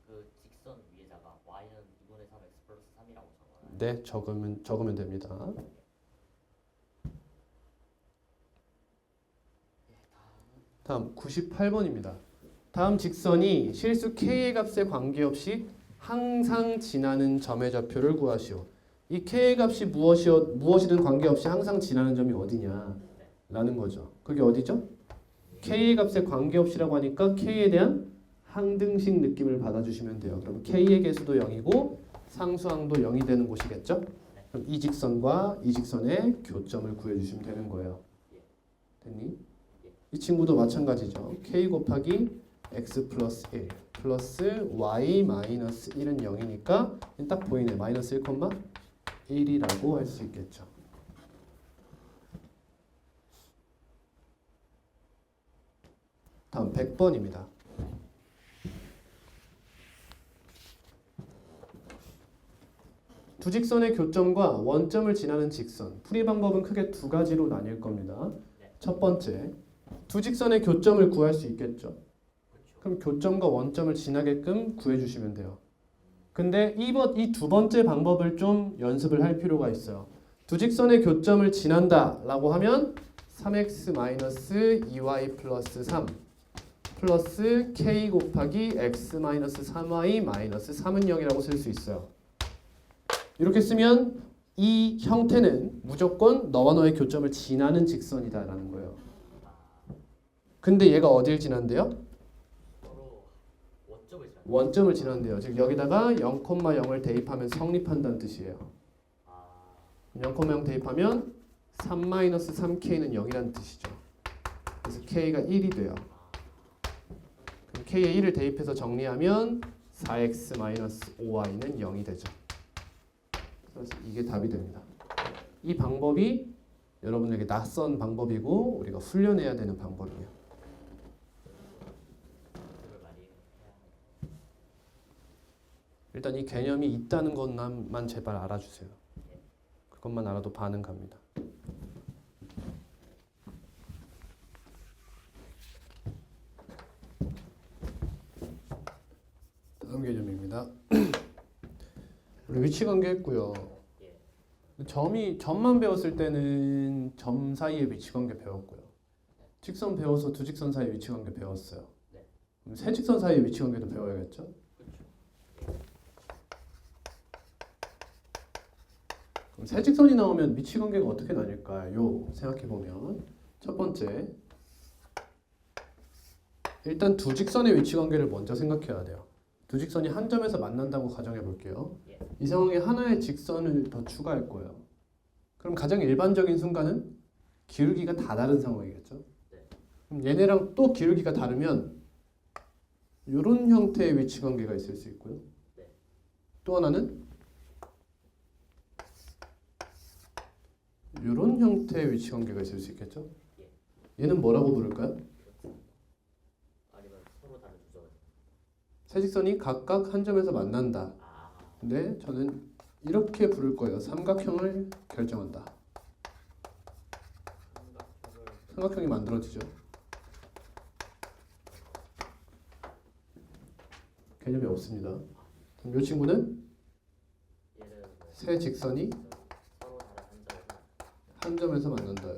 그 직선 위에다가 y는 2분의 3x 플러스 3이라고 적어요. 네, 적으면 됩니다. 다음 98번입니다. 다음 직선이 실수 k의 값에 관계없이 항상 지나는 점의 좌표를 구하시오. 이 k의 값이 무엇이든 관계없이 항상 지나는 점이 어디냐 라는 거죠. 그게 어디죠? k의 값에 관계없이라고 하니까 k에 대한 항등식 느낌을 받아주시면 돼요. 그럼 k의 개수도 0이고 상수항도 0이 되는 곳이겠죠? 그럼 이 직선과 이 직선의 교점을 구해주시면 되는 거예요. 됐니? 이 친구도 마찬가지죠. k 곱하기 x 플러스 1 플러스 y 마이너스 1은 0이니까 딱 보이네. 마이너스 1,1이라고 할 수 있겠죠. 다음 100번입니다. 두 직선의 교점과 원점을 지나는 직선. 풀이 방법은 크게 두 가지로 나뉠 겁니다. 첫 번째, 두 직선의 교점을 구할 수 있겠죠. 그럼 교점과 원점을 지나게끔 구해주시면 돼요. 근데 이 두 번째 방법을 좀 연습을 할 필요가 있어요. 두 직선의 교점을 지난다 라고 하면 3x-2y 플러스 3 플러스 k 곱하기 x-3y 마이너스 3은 0이라고 쓸 수 있어요. 이렇게 쓰면 이 형태는 무조건 너와 너의 교점을 지나는 직선이다 라는 거예요. 근데 얘가 어딜 지난대요? 원점을 지난대요. 즉 여기다가 0,0을 대입하면 성립한다는 뜻이에요. 0,0 대입하면 3-3k는 0이라는 뜻이죠. 그래서 k가 1이 돼요. 그럼 k에 1을 대입해서 정리하면 4x-5y는 0이 되죠. 그래서 이게 답이 됩니다. 이 방법이 여러분에게 낯선 방법이고 우리가 훈련해야 되는 방법이에요. 일단 이 개념이 있다는 것만 제발 알아주세요. 그것만 알아도 반은 갑니다. 다음 개념입니다. 우리 위치관계 했고요. 점만 배웠을 때는 점 사이의 위치관계 배웠고요. 직선 배워서 두 직선 사이의 위치관계 배웠어요. 그럼 세 직선 사이의 위치관계도 배워야겠죠? 그럼 세 직선이 나오면 위치관계가 어떻게 나뉠까요? 생각해보면 첫 번째, 일단 두 직선의 위치관계를 먼저 생각해야 돼요. 두 직선이 한 점에서 만난다고 가정해 볼게요. 이 상황에 하나의 직선을 더 추가할 거예요. 그럼 가장 일반적인 순간은 기울기가 다 다른 상황이겠죠. 그럼 얘네랑 또 기울기가 다르면 이런 형태의 위치관계가 있을 수 있고요. 또 하나는 이런 형태의 위치관계가 있을 수 있겠죠. 얘는 뭐라고 부를까요? 세 직선이 각각 한 점에서 만난다. 근데 저는 이렇게 부를 거예요. 삼각형을 결정한다. 삼각형이 만들어지죠. 개념이 없습니다. 그럼 이 친구는 세 직선이 한 점에서 만난다.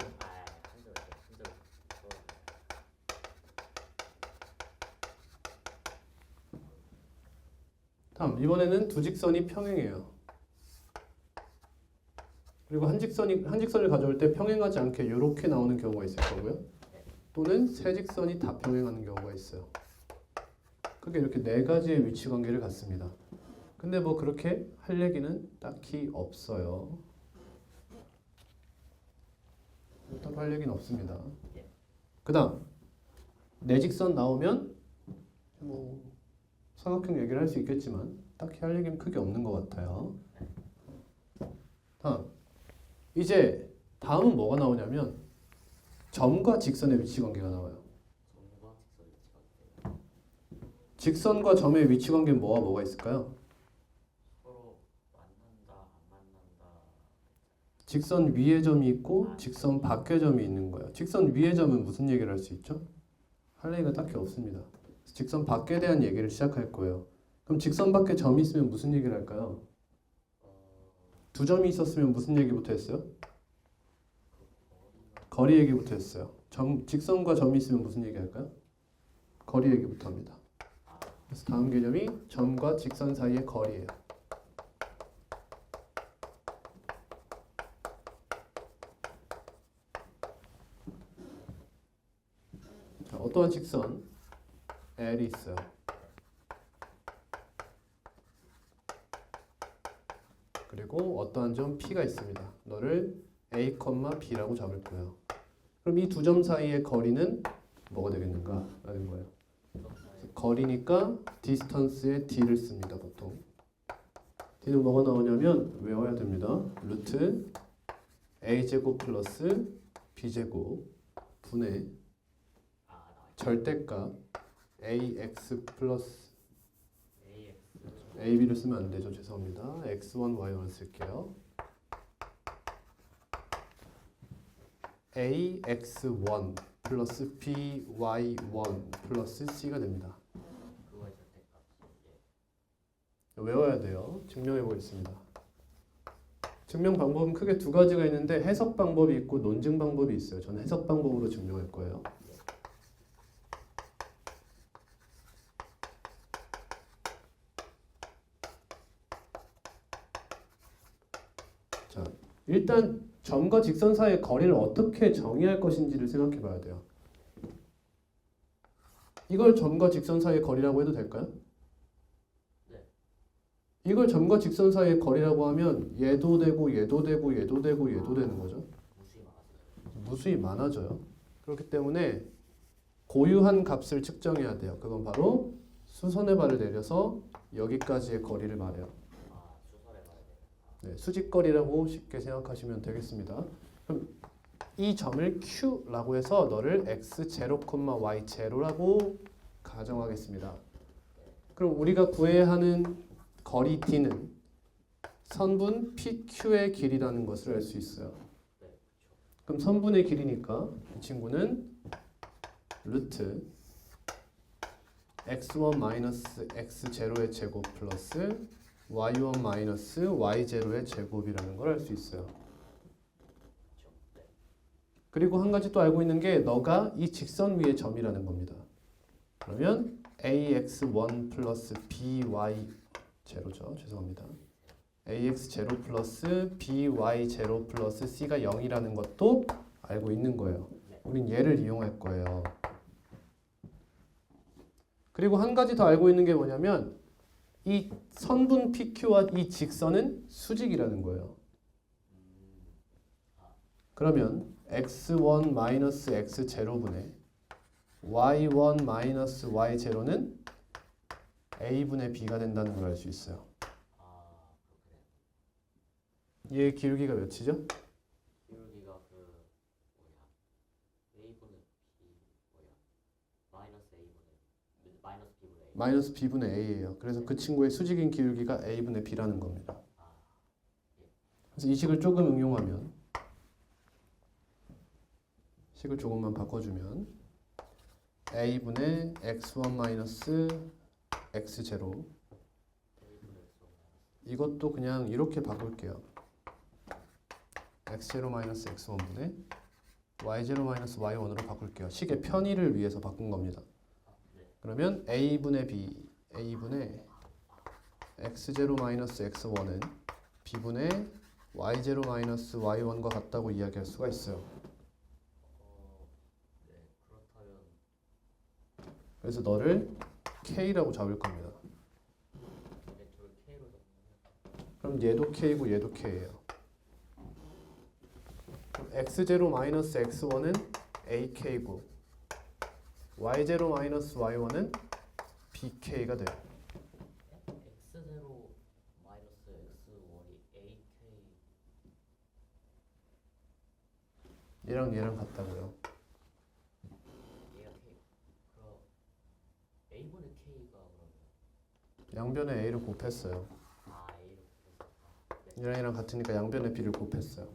다음 이번에는 두 직선이 평행해요. 그리고 한 직선을 가져올 때 평행하지 않게 이렇게 나오는 경우가 있을 거고요. 또는 세 직선이 다 평행하는 경우가 있어요. 그게 이렇게 네 가지의 위치 관계를 갖습니다. 근데 뭐 그렇게 할 얘기는 딱히 없어요. 그렇다고 할 얘기는 없습니다. 그 다음 네 직선 나오면 뭐 삼각형 얘기를 할 수 있겠지만 딱히 할 얘기는 크게 없는 것 같아요. 다음 이제 다음은 뭐가 나오냐면 점과 직선의 위치관계가 나와요. 직선과 점의 위치관계는 뭐와 뭐가 있을까요? 서로 만난다, 안 만난다. 직선 위에 점이 있고 직선 밖에 점이 있는 거예요. 직선 위에 점은 무슨 얘기를 할 수 있죠? 할 얘기가 딱히 없습니다. 직선 밖에 대한 얘기를 시작할 거예요. 그럼 직선 밖에 점이 있으면 무슨 얘기를 할까요? 두 점이 있었으면 무슨 얘기부터 했어요? 거리 얘기부터 했어요. 직선과 점이 있으면 무슨 얘기 할까요? 거리 얘기부터 합니다. 그래서 다음 개념이 점과 직선 사이의 거리예요. 자, 어떠한 직선 L이 있어요. 그리고 어떠한 점 P가 있습니다. 너를 A, B라고 잡을 거예요. 그럼 이 두 점 사이의 거리는 뭐가 되겠는가? 라는 거예요. 거리니까 디스턴스에 D를 씁니다. 보통 D는 뭐가 나오냐면 외워야 됩니다. 루트 A제곱 플러스 B제곱 분의 절대값 AX 플러스 AB를 쓰면 안 되죠. 죄송합니다. X1, Y1 쓸게요. AX1 플러스 BY1 플러스 C가 됩니다. 그거의 절대값이 외워야 돼요. 증명해 보겠습니다. 증명 방법은 크게 두 가지가 있는데 해석 방법이 있고 논증 방법이 있어요. 저는 해석 방법으로 증명할 거예요. 자, 일단 점과 직선 사이의 거리를 어떻게 정의할 것인지를 생각해 봐야 돼요. 이걸 점과 직선 사이의 거리라고 해도 될까요? 네. 이걸 점과 직선 사이의 거리라고 하면 얘도 되고 얘도 되고 얘도 되고 얘도 되는 거죠. 무수히 많아져요. 무수히 많아져요. 그렇기 때문에 고유한 값을 측정해야 돼요. 그건 바로 수선의 발을 내려서 여기까지의 거리를 말해요. 수설에 봐야 돼요. 네, 수직거리라고 쉽게 생각하시면 되겠습니다. 그럼 이 점을 Q라고 해서 너를 x0, y0라고 가정하겠습니다. 그럼 우리가 구해야 하는 거리 D는 선분 PQ의 길이라는 것을 알 수 있어요. 그럼 선분의 길이니까 이 친구는 루트 x1 마이너스 x0의 제곱 플러스 y1 마이너스 y0의 제곱이라는 걸 알 수 있어요. 그리고 한 가지 또 알고 있는 게 너가 이 직선 위의 점이라는 겁니다. 그러면 ax1 플러스 by0죠. 죄송합니다. ax0 플러스 by0 플러스 c가 0이라는 것도 알고 있는 거예요. 우린 얘를 이용할 거예요. 그리고 한 가지 더 알고 있는 게 뭐냐면 이 선분 PQ와 이 직선은 수직이라는 거예요. 그러면 x1 마이너스 x0분의 y1 마이너스 y0는 a분의 b가 된다는 걸 알 수 있어요. 얘의 기울기가 몇이죠? 기울기가 a분의 b 마이너스 b분의 a. b분의 a예요. 그래서 그 친구의 수직인 기울기가 a분의 b라는 겁니다. 그래서 이 식을 조금 응용하면 식을 조금만 바꿔주면 a분의 x1 마이너스 x0 이것도 그냥 이렇게 바꿀게요. x0 마이너스 x1분의 y0 마이너스 y1으로 바꿀게요. 식의 편의를 위해서 바꾼 겁니다. 그러면 a분의 b, a분의 x0 마이너스 x1은 b분의 y0 마이너스 y1과 같다고 이야기할 수가 있어요. 그렇다면 그래서 너를 k라고 잡을 겁니다. 저를 k로 잡으면 그럼 얘도 k고 얘도 k예요. x0 마이너스 x1은 ak고 y0 마이너스 y1은 bk가 돼요. x0 마이너스 x1이 ak 얘랑 같다고요. 얘가 k. 그럼 a분의 k가 그러면 양변에 a를 곱했어요. a로 얘랑 같으니까 양변에 b를 곱했어요.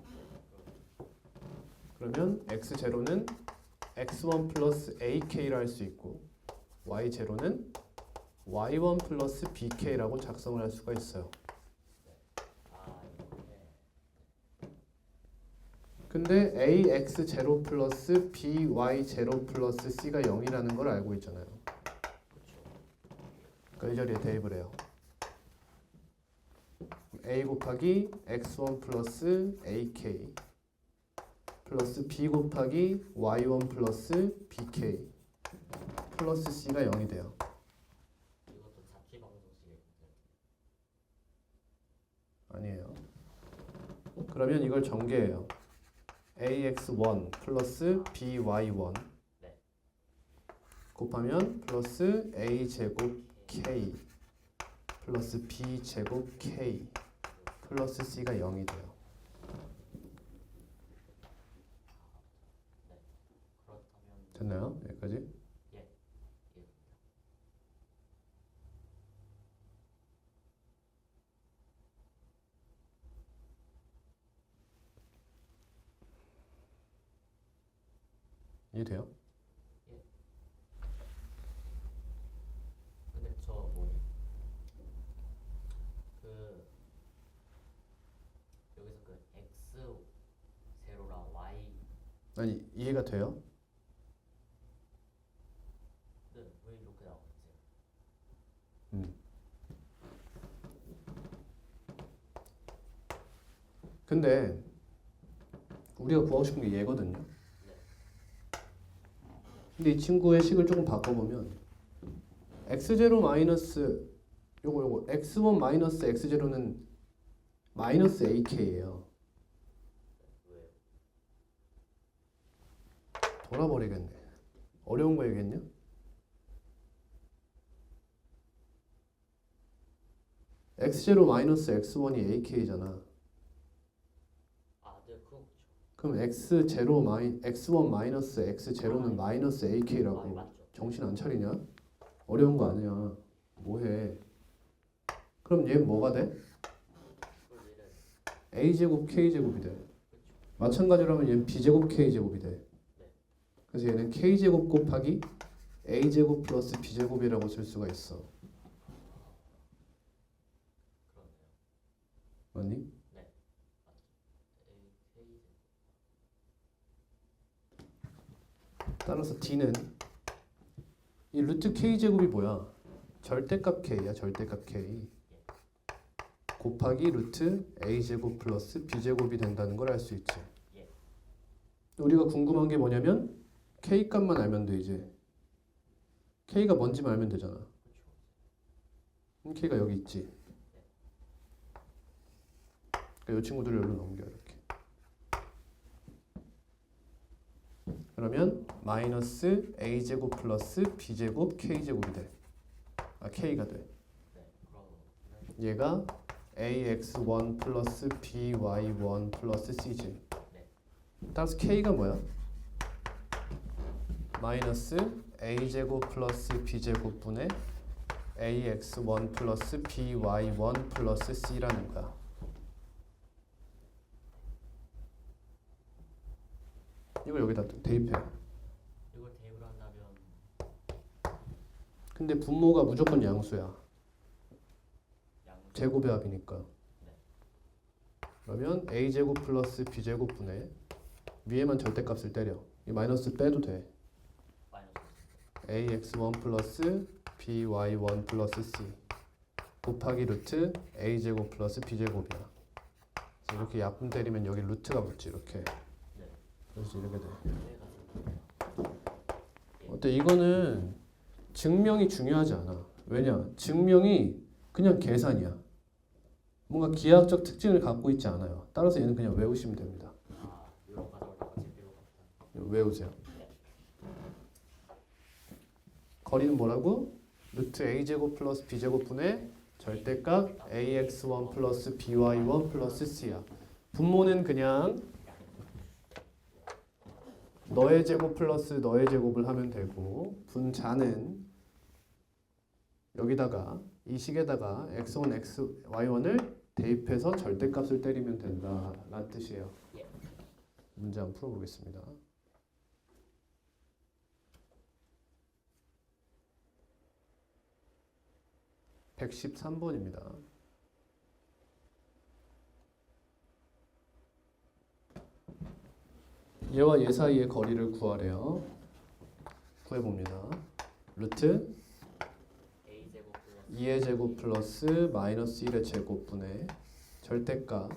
그러면 x0는 x1 플러스 ak라 할 수 있고 y0는 y1 플러스 bk라고 작성을 할 수가 있어요. 이렇게 근데 ax0 플러스 by0 플러스 c가 0이라는 걸 알고 있잖아요. 그러니까 이 자리에 대입을 해요. a 곱하기 x1 플러스 ak 플러스 b 곱하기 y1 플러스 bk 플러스 c가 0이 돼요. 이것도 자취방정식이거든요. 아니에요. 그러면 이걸 전개해요. ax1 플러스 by1 네. 곱하면 플러스 a 제곱 k 플러스 b 제곱 k 플러스 c가 0이 돼요. 그렇다면 됐나요? 여기까지? 예. 이해돼요? 근데 저 뭐니? 그 여기서 그 x 세로랑 y 아니 이해가 돼요? 는 왜 이렇게 나오지? 근데 우리가 구하고 싶은 게 얘거든요. 근데 이 친구의 식을 조금 바꿔보면 x0 마이너스 요거 x1 마이너스 x0는 마이너스 ak예요. 왜요? 돌아버리겠네. 어려운 거 얘기했냐? x0 마이너스 x1이 ak잖아. 아, 네, 그렇죠. 그럼 x1 마이너스 x0는 마이너스 ak라고. 맞죠. 정신 안 차리냐? 어려운 거 아니야. 뭐해? 그럼 얘 뭐가 돼? 그럼 얘는 a제곱 k제곱이 돼. 마찬가지로 하면 얘는 b제곱 k제곱이 돼. 그래서 얘는 k제곱 곱하기 a제곱 플러스 b제곱이라고 쓸 수가 있어. 그렇네요. 맞니? 네. A 따라서 d는 이 루트 k제곱이 뭐야? 절대값 k야. 절대값 k 곱하기 루트 a제곱 플러스 b제곱이 된다는 걸 알 수 있지. 예. 우리가 궁금한 게 뭐냐면 k 값만 알면 돼. 이제 k가 뭔지만 알면 되잖아. 그럼 k가 여기 있지. 그러니까 이 친구들을 여기로 넘겨 이렇게. 그러면 마이너스 a제곱 플러스 b제곱 k제곱이 돼. 아 k가 돼. 네. 그럼 얘가 ax1 플러스 by1 플러스 c지. 따라서 k가 뭐야? 마이너스 a제곱 플러스 b제곱 분의 ax1 플러스 by1 플러스 c라는 거야. 이걸 여기다 대입해. 이걸 대입을 한다면 근데 분모가 무조건 양수야. 양 제곱의 합이니까. 그러면 a제곱 플러스 b제곱 분의 위에만 절대값을 때려. 이 마이너스 빼도 돼. 마이너스 ax1 플러스 by1 플러스 c 곱하기 루트 a제곱 플러스 b제곱이야. 그래서 이렇게 약분 때리면 여기 루트가 붙지 이렇게. 그래서 이렇게 돼. 어때? 이거는 증명이 중요하지 않아. 왜냐? 증명이 그냥 계산이야. 뭔가 기하학적 특징을 갖고 있지 않아요. 따라서 얘는 그냥 외우시면 됩니다. 아, 이런 과정을 다 같이 배워갑니다. 외우세요. 거리는 뭐라고? 루트 a제곱 플러스 b제곱 분의 절대값 ax1 플러스 by1 플러스 c야. 분모는 그냥 너의 제곱 플러스 너의 제곱을 하면 되고 분자는 여기다가 이 식에다가 x1, y1을 대입해서 절대값을 때리면 된다 라는 뜻이에요. 문제 한번 풀어보겠습니다. 113번입니다. 얘와 얘 사이의 거리를 구하래요. 구해봅니다. 루트 a제곱 플러스 2의 제곱 플러스 마이너스 1의 제곱분의 절대값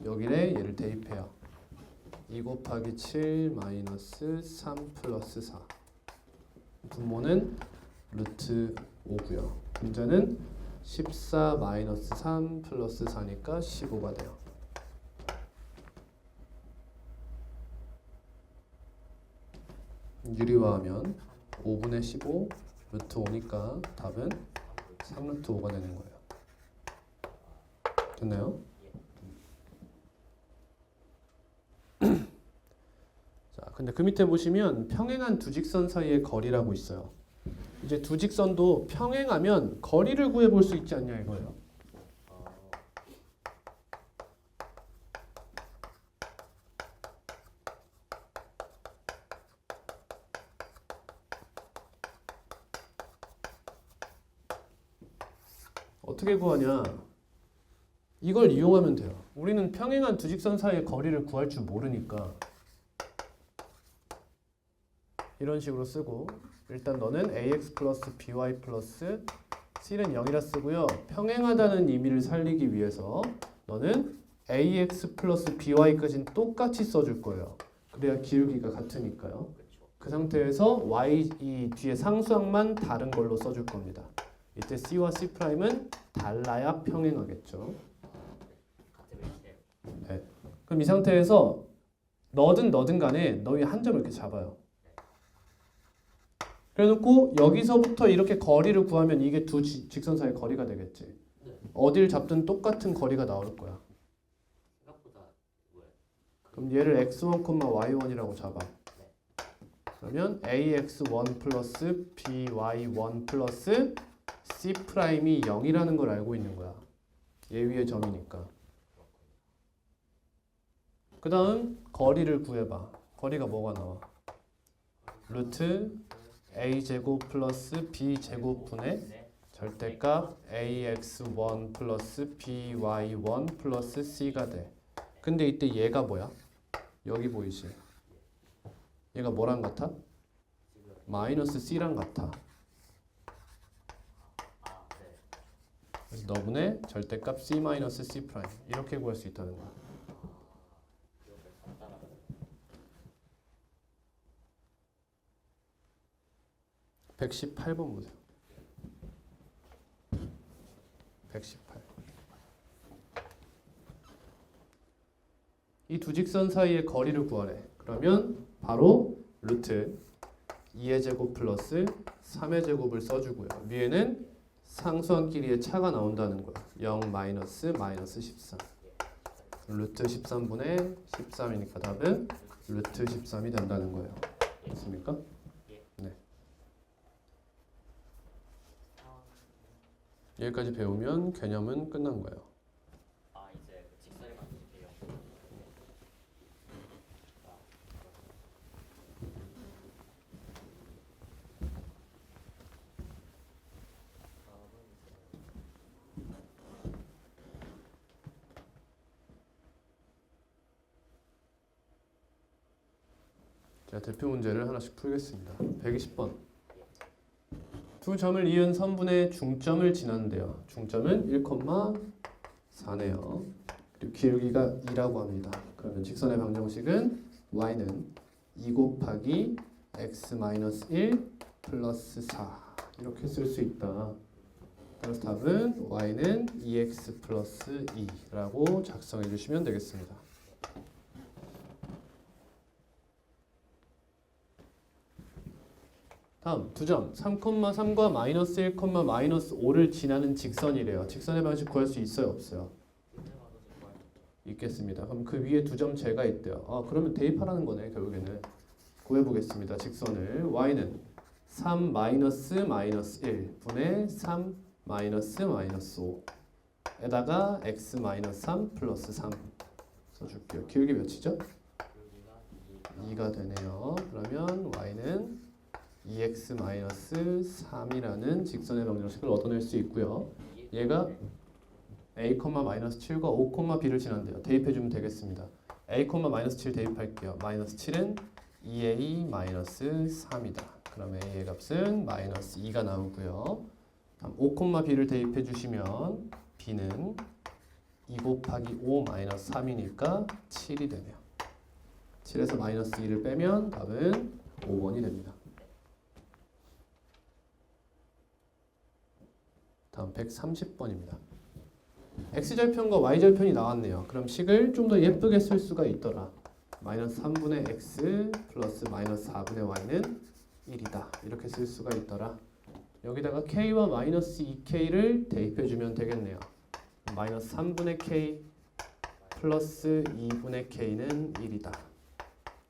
여기에 얘를 대입해요. 2 곱하기 7 마이너스 3 플러스 4 분모는 루트 5고요. 문제는 14 마이너스 3 플러스 4니까 15가 돼요. 유리화하면 5분의 15 루트 5니까 답은 3 루트 5가 되는 거예요. 됐나요? 자, 근데 그 밑에 보시면 평행한 두 직선 사이의 거리라고 있어요. 이제 두 직선도 평행하면 거리를 구해 볼 수 있지 않냐 이거예요. 어떻게 구하냐? 이걸 이용하면 돼요. 우리는 평행한 두 직선 사이의 거리를 구할 줄 모르니까 이런 식으로 쓰고 일단 너는 ax 플러스 by 플러스 c는 0이라 쓰고요. 평행하다는 의미를 살리기 위해서 너는 ax 플러스 by까지는 똑같이 써줄 거예요. 그래야 기울기가 같으니까요. 그 상태에서 y 이 뒤에 상수항만 다른 걸로 써줄 겁니다. 이때 c와 c'은 달라야 평행하겠죠. 같은 위치에 네. 그럼 이 상태에서 너든 간에 너희 한 점을 이렇게 잡아요. 그래놓고 여기서부터 이렇게 거리를 구하면 이게 두 직선 사이 거리가 되겠지. 어딜 잡든 똑같은 거리가 나올 거야. 생각보다 뭐야? 그럼 얘를 x1, y1이라고 잡아. 그러면 ax1 플러스 by1 플러스 c 프라임이 0이라는 걸 알고 있는 거야. 얘 위에 점이니까. 그 다음 거리를 구해봐. 거리가 뭐가 나와? 루트 a제곱 플러스 b제곱분의 절대값 ax1 플러스 by1 플러스 c가 돼. 근데 이때 얘가 뭐야? 여기 보이지? 얘가 뭐랑 같아? 마이너스 c랑 같아. 그래서 너분의 절대값 c 마이너스 c 프라임 이렇게 구할 수 있다는 거야. 118번 보세요. 118. 이 두 직선 사이의 거리를 구하래. 그러면 바로 루트 2의 제곱 플러스 3의 제곱을 써주고요. 위에는 상수항끼리의 차가 나온다는 거야. 0 마이너스 13. 루트 13분의 13이니까 답은 루트 13이 된다는 거예요. 맞습니까? 네. 여기까지 배우면 개념은 끝난 거예요. 아 이제 그 직선에 맞춰주세요. 자, 대표 문제를 하나씩 풀겠습니다. 120번. 두 점을 이은 선분의 중점을 지났는데요. 중점은 1,4네요. 그리고 기울기가 2라고 합니다. 그러면 직선의 방정식은 y는 2 곱하기 x-1 플러스 4 이렇게 쓸 수 있다. 따라서 답은 y는 2x 플러스 2라고 작성해 주시면 되겠습니다. 다음 두 점 3,3과 마이너스 1, 마이너스 5를 지나는 직선이래요. 직선의 방식 구할 수 있어요? 없어요? 있겠습니다. 그럼 그 위에 두 점 제가 있대요. 그러면 대입하라는 거네 결국에는. 구해보겠습니다. 직선을 y는 3 마이너스 1 분의 3 마이너스 5 에다가 x 마이너스 3 플러스 3 써줄게요. 기울기 몇이죠? 2가 되네요. 그러면 y는 2x-3이라는 직선의 방정식을 얻어낼 수 있고요. 얘가 a, -7과 5, b를 지난대요. 대입해주면 되겠습니다. a, 마이너스 7 대입할게요. 마이너스 7은 2a 마이너스 3이다. 그럼 a의 값은 마이너스 2가 나오고요. 다음 5, b를 대입해 주시면 b는 2 곱하기 5 마이너스 3이니까 7이 되네요. 7에서 마이너스 2를 빼면 답은 5번이 됩니다. 다음 130번입니다. x절편과 y절편이 나왔네요. 그럼 식을 좀 더 예쁘게 쓸 수가 있더라. 마이너스 3분의 x 플러스 마이너스 4분의 y는 1이다. 이렇게 쓸 수가 있더라. 여기다가 k와 마이너스 2k를 대입해주면 되겠네요. 마이너스 3분의 k 플러스 2분의 k는 1이다.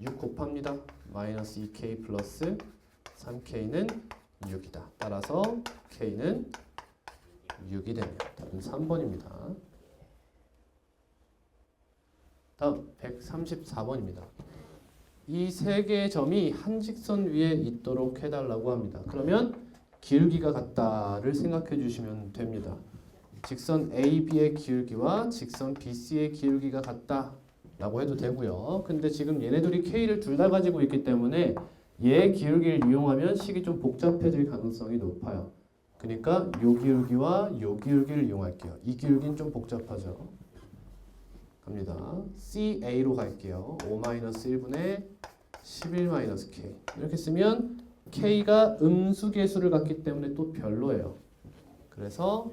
6 곱합니다. 마이너스 2k 플러스 3k는 6이다. 따라서 k는 6이 되네요. 답은 3번입니다. 다음 134번입니다. 이 세 개의 점이 한 직선 위에 있도록 해달라고 합니다. 그러면 기울기가 같다를 생각해 주시면 됩니다. 직선 AB의 기울기와 직선 BC의 기울기가 같다라고 해도 되고요. 근데 지금 얘네들이 K를 둘 다 가지고 있기 때문에 얘의 기울기를 이용하면 식이 좀 복잡해질 가능성이 높아요. 그러니까 요 기울기와 요 기울기를 이용할게요. 이 기울기는 좀 복잡하죠. 갑니다. CA로 갈게요. 5-1분의 11-K 이렇게 쓰면 K가 음수계수를 갖기 때문에 또 별로예요. 그래서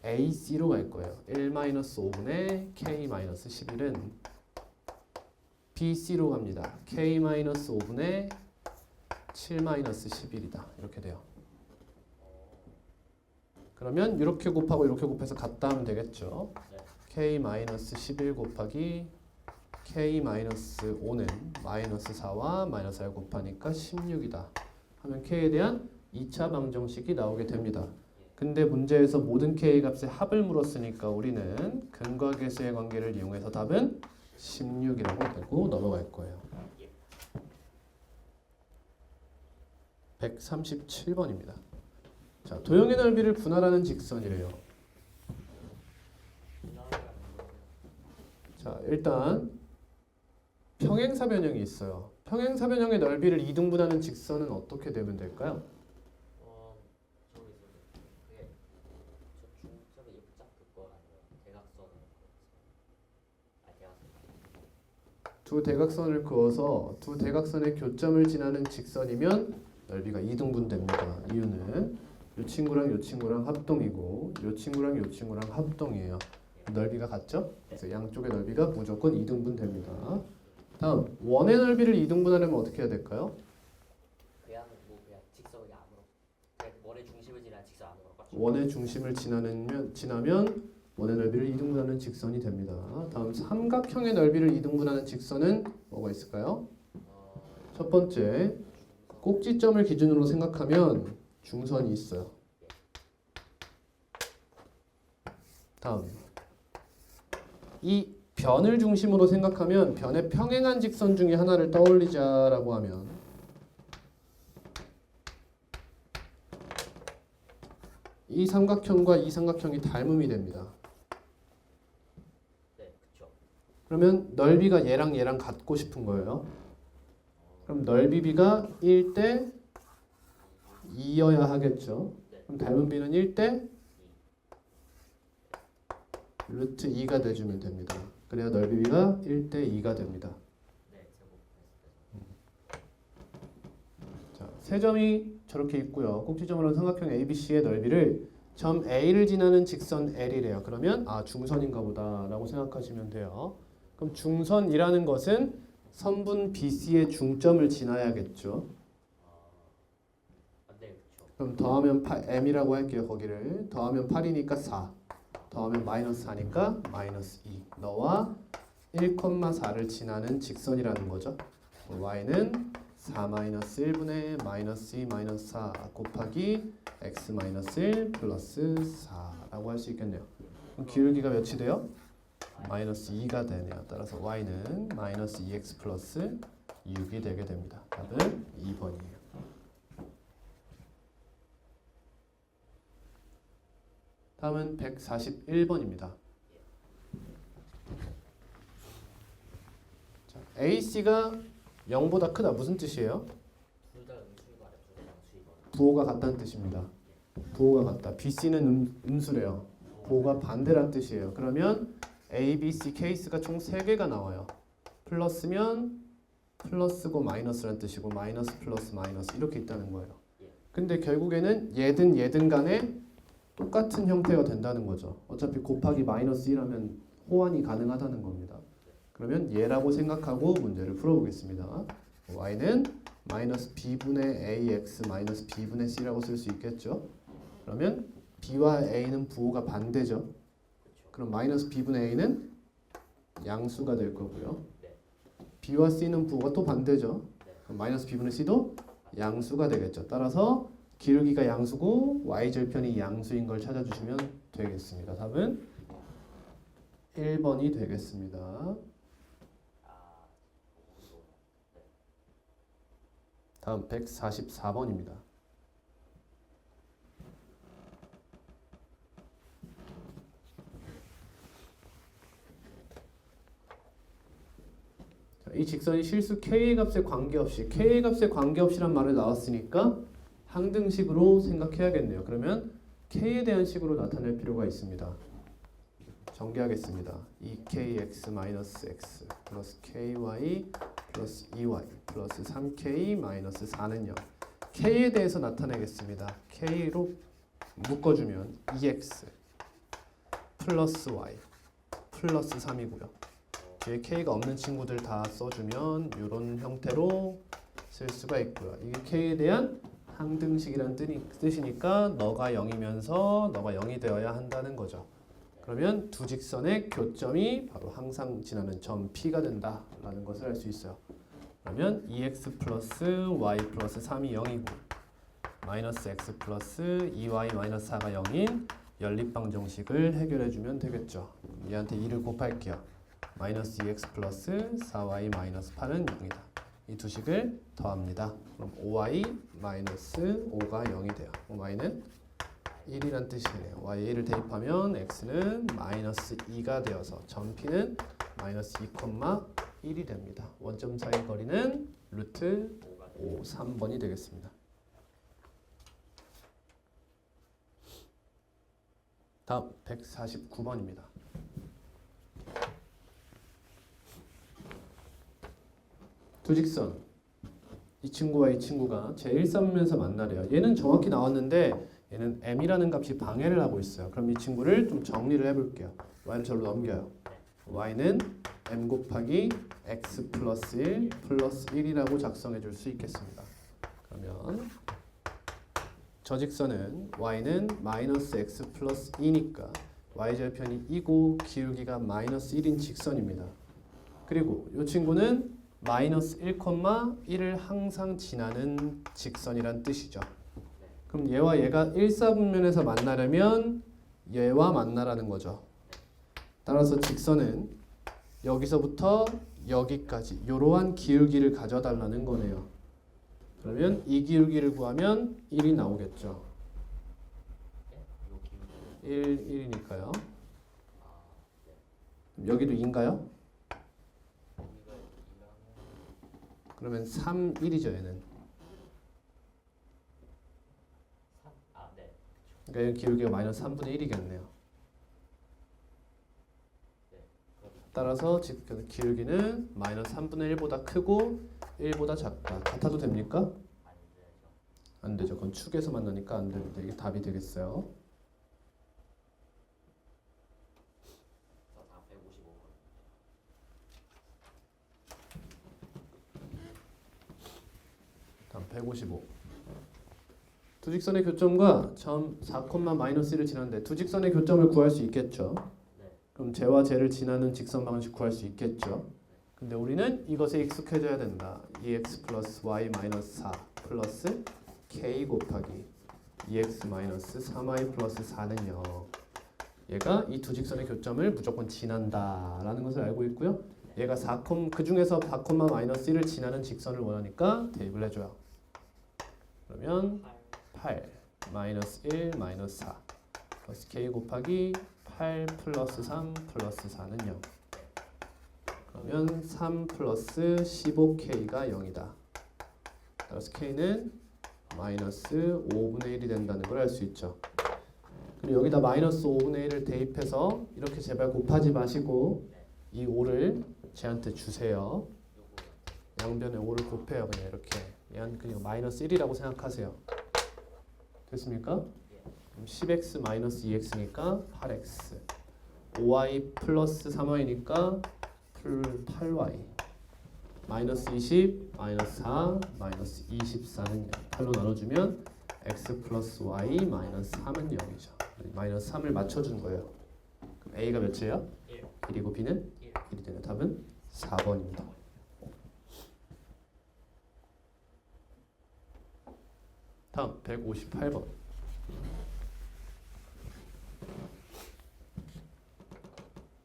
AC로 갈 거예요. 1-5분의 K-11은 BC로 갑니다. K-5분의 7-11이다. 이렇게 돼요. 그러면 이렇게 곱하고 이렇게 곱해서 같다 하면 되겠죠. K-11 곱하기 K-5는 마이너스 4와 마이너스 4를 곱하니까 16이다. 하면 K에 대한 2차 방정식이 나오게 됩니다. 근데 문제에서 모든 K 값의 합을 물었으니까 우리는 근과 계수의 관계를 이용해서 답은 16이라고 되고 넘어갈 거예요. 137번입니다. 자, 도형의 넓이를 분할하는 직선이래요. 자, 일단 평행사변형이 있어요. 평행사변형의 넓이를 이등분하는 직선은 어떻게 되면 될까요? 그게 저 중점의 입자 그거 아니면 대각선을 대각선. 두 대각선을 그어서 두 대각선의 교점을 지나는 직선이면 넓이가 이등분됩니다. 이유는 이 친구랑 이 친구랑 합동이고 이 친구랑 이 친구랑 합동이에요. 넓이가 같죠? 그래서 양쪽의 넓이가 무조건 이등분됩니다. 다음 원의 넓이를 이등분하려면 어떻게 해야 될까요? 그냥 그냥 직선이 아무로 그냥 원의 중심을 지나는 직선 아무로 원의 중심을 지나면 원의 넓이를 이등분하는 직선이 됩니다. 다음 삼각형의 넓이를 이등분하는 직선은 뭐가 있을까요? 첫 번째 꼭지점을 기준으로 생각하면 중선이 있어요. 다음 이 변을 중심으로 생각하면 변의 평행한 직선 중에 하나를 떠올리자라고 하면 이 삼각형과 이 삼각형이 닮음이 됩니다. 네, 그렇죠. 그러면 넓이가 얘랑 얘랑 같고 싶은 거예요. 그럼 넓이 b가 1대 2여야 하겠죠. 그럼 닮은 b는 1대 루트 2가 돼주면 됩니다. 그래야 넓이 b가 1대 2가 됩니다. 네, 자, 세 점이 저렇게 있고요. 꼭지점으로 삼각형 ABC의 넓이를 점 A를 지나는 직선 L이래요. 그러면 중선인가 보다라고 생각하시면 돼요. 그럼 중선이라는 것은 선분 BC의 중점을 지나야겠죠. 네, 그렇죠. 그럼 더하면 M이라고 할게요. 거기를 더하면 8이니까 4 더하면 마이너스 4니까 마이너스 2 너와 1,4를 지나는 직선이라는 거죠. Y는 4-1분의 마이너스 2 마이너스 4 곱하기 x 마이너스 1 플러스 4라고 할 수 있겠네요. 그럼 기울기가 몇이 돼요? 마이너스 2가 되네요. 따라서 y는 마이너스 2x 플러스 6이 되게 됩니다. 답은 2번이에요. 다음은 141번입니다. AC가 0보다 크다 무슨 뜻이에요? 둘 다 음수이고 아래쪽은 양수이거나. 부호가 같다는 뜻입니다. 부호가 같다. BC는 음수래요. 부호가 반대란 뜻이에요. 그러면 A, B, C 케이스가 총 3개가 나와요. 플러스면 플러스고 마이너스란 뜻이고 마이너스 플러스 마이너스 이렇게 있다는 거예요. 근데 결국에는 얘든 간에 똑같은 형태가 된다는 거죠. 어차피 곱하기 마이너스 1하면 호환이 가능하다는 겁니다. 그러면 얘라고 생각하고 문제를 풀어보겠습니다. y는 마이너스 b분의 ax 마이너스 b분의 c라고 쓸 수 있겠죠. 그러면 b와 a는 부호가 반대죠. 그럼 마이너스 b분의 a는 양수가 될 거고요. b와 c는 부호가 또 반대죠. 그럼 마이너스 b분의 c도 양수가 되겠죠. 따라서 기울기가 양수고 y절편이 양수인 걸 찾아주시면 되겠습니다. 답은 1번이 되겠습니다. 다음 144번입니다. 이 직선이 실수 K의 값에 관계없이 K의 값에 관계없이란 말이 나왔으니까 항등식으로 생각해야겠네요. 그러면 K에 대한 식으로 나타낼 필요가 있습니다. 전개하겠습니다. 2kx-x 플러스 ky 플러스 2y 플러스 3k 마이너스 4는 0. K에 대해서 나타내겠습니다. K로 묶어주면 2x 플러스 y 플러스 3이고요. 뒤에 K가 없는 친구들 다 써주면 이런 형태로 쓸 수가 있고요. 이게 K에 대한 항등식이라는 뜻이니까 너가 0이면서 너가 0이 되어야 한다는 거죠. 그러면 두 직선의 교점이 바로 항상 지나는 점 P가 된다라는 것을 알 수 있어요. 그러면 2x 플러스 y 플러스 3이 0이고 마이너스 x 플러스 2y 마이너스 4가 0인 연립방정식을 해결해주면 되겠죠. 얘한테 2를 곱할게요. 마이너스 2x 플러스 4y 마이너스 8은 0이다. 이 두 식을 더합니다. 그럼 5y 마이너스 5가 0이 돼요. y는 1이란 뜻이네요. y에 1을 대입하면 x는 마이너스 2가 되어서 점 P는 마이너스 2,1이 됩니다. 원점 사이 거리는 루트 5, 3번이 되겠습니다. 다음 149번입니다. 두 직선 이 친구와 이 친구가 제1사분면에서 만나래요. 얘는 정확히 나왔는데 얘는 m이라는 값이 방해를 하고 있어요. 그럼 이 친구를 좀 정리를 해볼게요. y를 절로 넘겨요. y는 m 곱하기 x 플러스 1 플러스 1이라고 작성해 줄 수 있겠습니다. 그러면 저 직선은 y는 마이너스 x 플러스 2니까 y절편이 2고 기울기가 마이너스 1인 직선입니다. 그리고 이 친구는 마이너스 1,1을 항상 지나는 직선이란 뜻이죠. 그럼 얘와 얘가 1사분면에서 만나려면 얘와 만나라는 거죠. 따라서 직선은 여기서부터 여기까지 이러한 기울기를 가져달라는 거네요. 그러면 이 기울기를 구하면 1이 나오겠죠. 1이니까요. 여기도 2인가요? 그러면 3, 1이죠 얘는. 그러니까 여기 기울기가 마이너스 3분의 1이겠네요. 따라서 기울기는 마이너스 3분의 1보다 크고 1보다 작다. 같아도 됩니까? 안 되죠. 그건 축에서 만나니까 안 됩니다. 이게 답이 되겠어요. 다음 155. 두 직선의 교점과 점 4,-1을 지나는데 두 직선의 교점을 구할 수 있겠죠. 그럼 쟤와 쟤를 지나는 직선 방식 구할 수 있겠죠. 근데 우리는 이것에 익숙해져야 된다. 2x 플러스 y 마이너스 4 플러스 k 곱하기 2x 마이너스 3y 플러스 4는 0. 얘가 이 두 직선의 교점을 무조건 지난다라는 것을 알고 있고요. 얘가 4, 그 중에서 4,-1을 지나는 직선을 원하니까 대입을 해줘요. 그러면 8 마이너스 1 마이너스 4 플러스 k 곱하기 8 플러스 3 플러스 4는 0. 그러면 3 플러스 15k가 0이다. 따라서 k는 마이너스 5분의 1이 된다는 걸 알 수 있죠. 그리고 여기다 마이너스 5분의 1을 대입해서 이렇게 제발 곱하지 마시고 이 5를 쟤한테 주세요. 양변에 5를 곱해요. 그냥 이렇게. 얘는 그냥 마이너스 1이라고 생각하세요. 됐습니까? 그럼 10x 마이너스 2x니까 8x 5y 플러스 3y니까 8y 마이너스 20 마이너스 4 마이너스 24는 8로 나눠주면 x 플러스 y 마이너스 3은 0이죠. 마이너스 3을 맞춰준 거예요. 그럼 a가 몇이에요? 1이고 b는 1이 되는 답은 4번입니다. 다음 158번.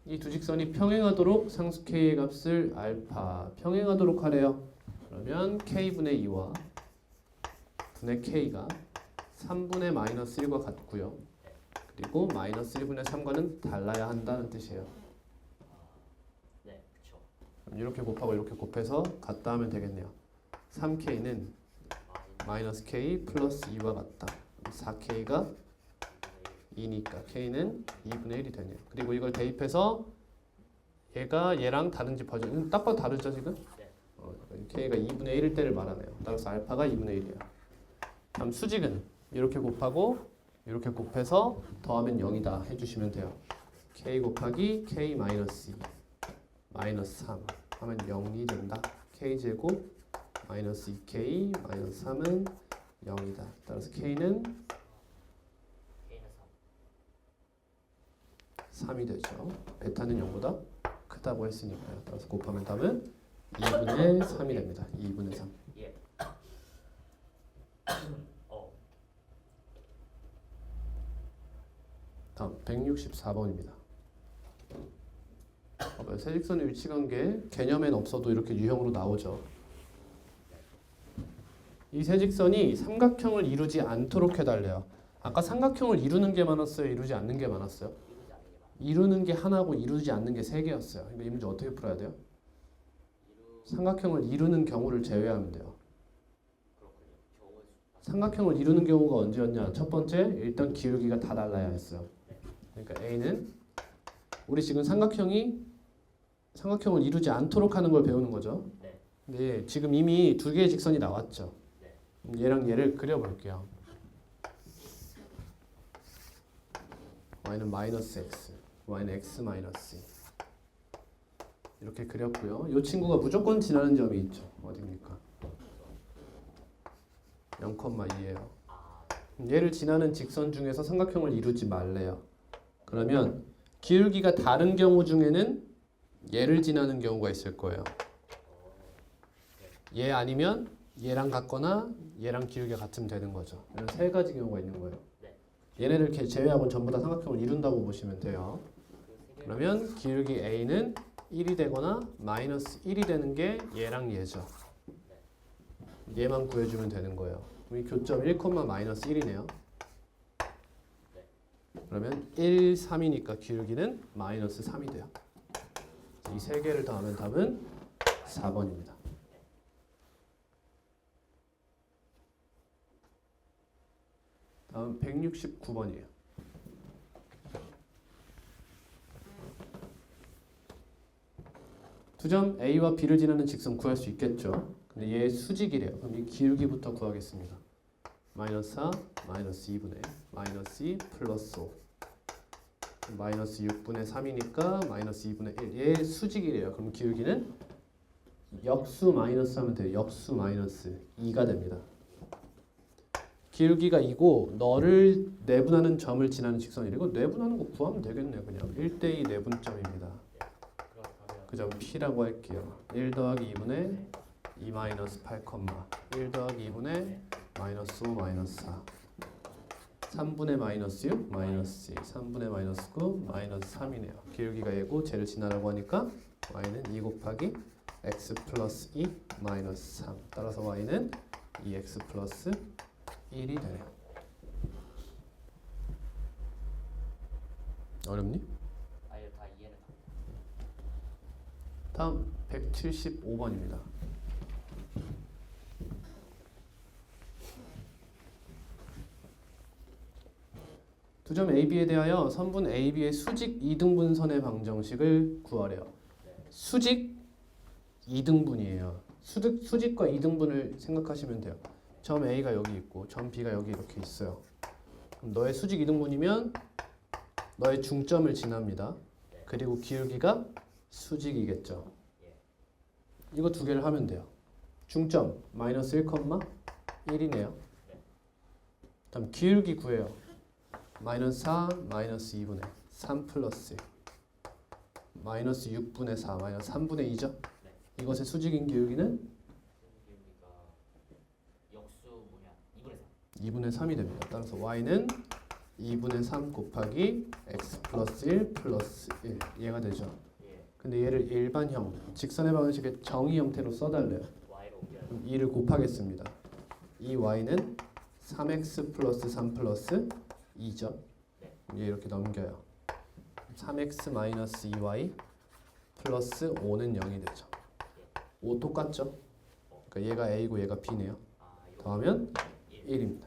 이 두 직선이 평행하도록 상수 k의 값을 알파 평행하도록 하래요. 그러면 k분의 2와 분의 k가 3분의 마이너스 1과 같고요. 그리고 마이너스 1분의 3과는 달라야 한다는 뜻이에요. 네, 그렇죠. 그럼 이렇게 곱하고 이렇게 곱해서 같다 하면 되겠네요. 3k는 마이너스 k 플러스 2와 같다. 4k가 2니까 k는 2분의 1이 되네요. 그리고 이걸 대입해서 얘가 얘랑 다른지 봐줘. 딱 봐도 다르죠 지금? k가 2분의 1일 때를 말하네요. 따라서 알파가 2분의 1이에요. 다음 수직은 이렇게 곱하고 이렇게 곱해서 더하면 0이다 해주시면 돼요. k 곱하기 k 마이너스 2 마이너스 3 하면 0이 된다. k제곱 마이너스 2k 마이너스 3은 0이다. 따라서 k는 3이 되죠. 베타는 0보다 크다고 했으니까요. 따라서 곱하면 답은 2분의 3이 됩니다. 2분의 3. 예. 다음 164번입니다. 세직선의 위치관계 개념엔 없어도 이렇게 유형으로 나오죠. 이 세직선이 삼각형을 이루지 않도록 해달래요. 아까 삼각형을 이루는 게 많았어요? 이루지 않는 게 많았어요? 이루는 게 하나고 이루지 않는 게 세 개였어요. 그러니까 이 문제 어떻게 풀어야 돼요? 삼각형을 이루는 경우를 제외하면 돼요. 삼각형을 이루는 경우가 언제였냐? 첫 번째, 일단 기울기가 다 달라야 했어요. 그러니까 A는 우리 지금 삼각형을 이루지 않도록 하는 걸 배우는 거죠. 근데 지금 이미 두 개의 직선이 나왔죠. 얘랑 얘를 그려볼게요. y는 마이너스 x, y는 x 마이너스 2. 이렇게 그렸고요. 이 친구가 무조건 지나는 점이 있죠. 어디입니까? 0,2예요. 얘를 지나는 직선 중에서 삼각형을 이루지 말래요. 그러면 기울기가 다른 경우 중에는 얘를 지나는 경우가 있을 거예요. 얘 아니면 얘랑 같거나 얘랑 기울기가 같으면 되는 거죠. 이런 세 가지 경우가 있는 거예요. 얘네를 이렇게 제외하고는 전부 다 삼각형을 이룬다고 보시면 돼요. 그러면 기울기 A는 1이 되거나 마이너스 1이 되는 게 얘랑 얘죠. 얘만 구해주면 되는 거예요. 이 교점 1, 마이너스 1이네요. 그러면 1, 3이니까 기울기는 마이너스 3이 돼요. 이 세 개를 더하면 답은 4번입니다. 다음 169번이에요. 두 점 A와 B를 지나는 직선 구할 수 있겠죠. 근데 얘 수직이래요. 그럼 이 기울기부터 구하겠습니다. 마이너스 4, 마이너스 2분의 마이너스 2 플러스 5 마이너스 6분의 3이니까 마이너스 2분의 1. 얘 수직이래요. 그럼 기울기는 역수 마이너스 하면 돼요. 역수 마이너스 2가 됩니다. 기울기가 2고 너를 내분하는 점을 지나는 직선이고 내분하는 거 구하면 되겠네요. 그냥 1대2 내분점입니다. 그 점 P라고 할게요. 1 더하기 2분의 2 마이너스 8, 1 더하기 2분의 마이너스 5 마이너스 4 3분의 마이너스 6 마이너스 2 3분의 마이너스 9 마이너스 3이네요. 기울기가 얘고 쟤를 지나라고 하니까 y는 2 곱하기 x 플러스 2 마이너스 3 따라서 y는 2x 플러스 1이 되네요. 어렵니? 아예 다 이해는 다음 175번입니다. 두 점 AB에 대하여 선분 AB의 수직 이등분선의 방정식을 구하래요. 수직 이등분이에요. 수직과 이등분을 생각하시면 돼요. 점 A가 여기 있고 점 B가 여기 이렇게 있어요. 그럼 너의 수직 이등분이면 너의 중점을 지납니다. 그리고 기울기가 수직이겠죠. 이거 두 개를 하면 돼요. 중점 마이너스 1,1이네요. 다음 기울기 구해요. 마이너스 4 마이너스 2분의 3 플러스 1 마이너스 6분의 4 마이너스 3분의 2죠. 이것의 수직인 기울기는 기울기가 역수 뭐냐 2분의 2분의 3. 3이 됩니다. 따라서 y는 2분의 3 곱하기 x 플러스 1 플러스 1 얘가 되죠. 근데 얘를 일반형 직선의 방정식의 정의 형태로 써달래요. y로 옮겨야 돼. 그럼 2를 곱하겠습니다. 이 y는 3x 플러스 3 플러스 2죠. 얘 이렇게 넘겨요. 3x 마이너스 2y 플러스 5는 0이 되죠. 5 똑같죠? 그러니까 얘가 a고 얘가 b네요. 이거 더하면 1입니다.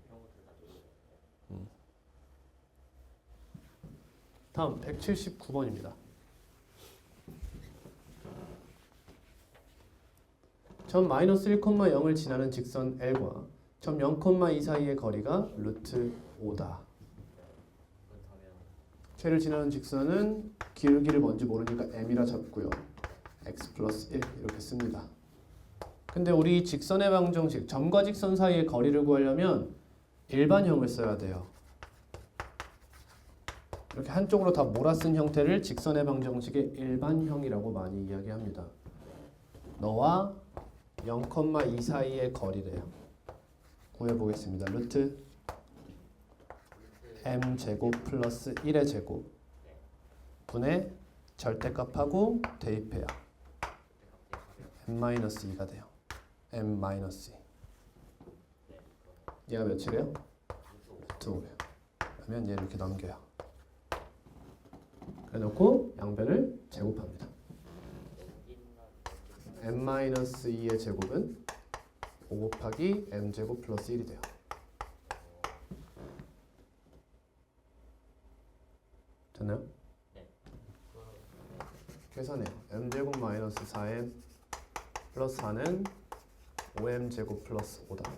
이런 것들 다 조절. 다음 179번입니다. 점 마이너스 1,0을 지나는 직선 L과 점 0,2 사이의 거리가 루트 5다. 그렇다면 쟤를 지나는 직선은 기울기를 뭔지 모르니까 m이라 잡고요. x 플러스 1 이렇게 씁니다. 근데 우리 직선의 방정식 점과 직선 사이의 거리를 구하려면 일반형을 써야 돼요. 이렇게 한쪽으로 다 몰아쓴 형태를 직선의 방정식의 일반형이라고 많이 이야기합니다. 너와 0,2 사이의 거리래요. 구해보겠습니다. 루트 m 제곱 플러스 1의 제곱 분의 절대값하고 대입해요. m-2가 돼요. m-2 얘가 몇이래요? 루트 5래요. 그러면 얘를 이렇게 넘겨요. 그래놓고 양변을 제곱합니다. m-2의 제곱은 5 곱하기 m제곱 플러스 1이 돼요. 됐나요? 계산해요. m제곱 마이너스 4m 플러스 4는 5m제곱 플러스 5다.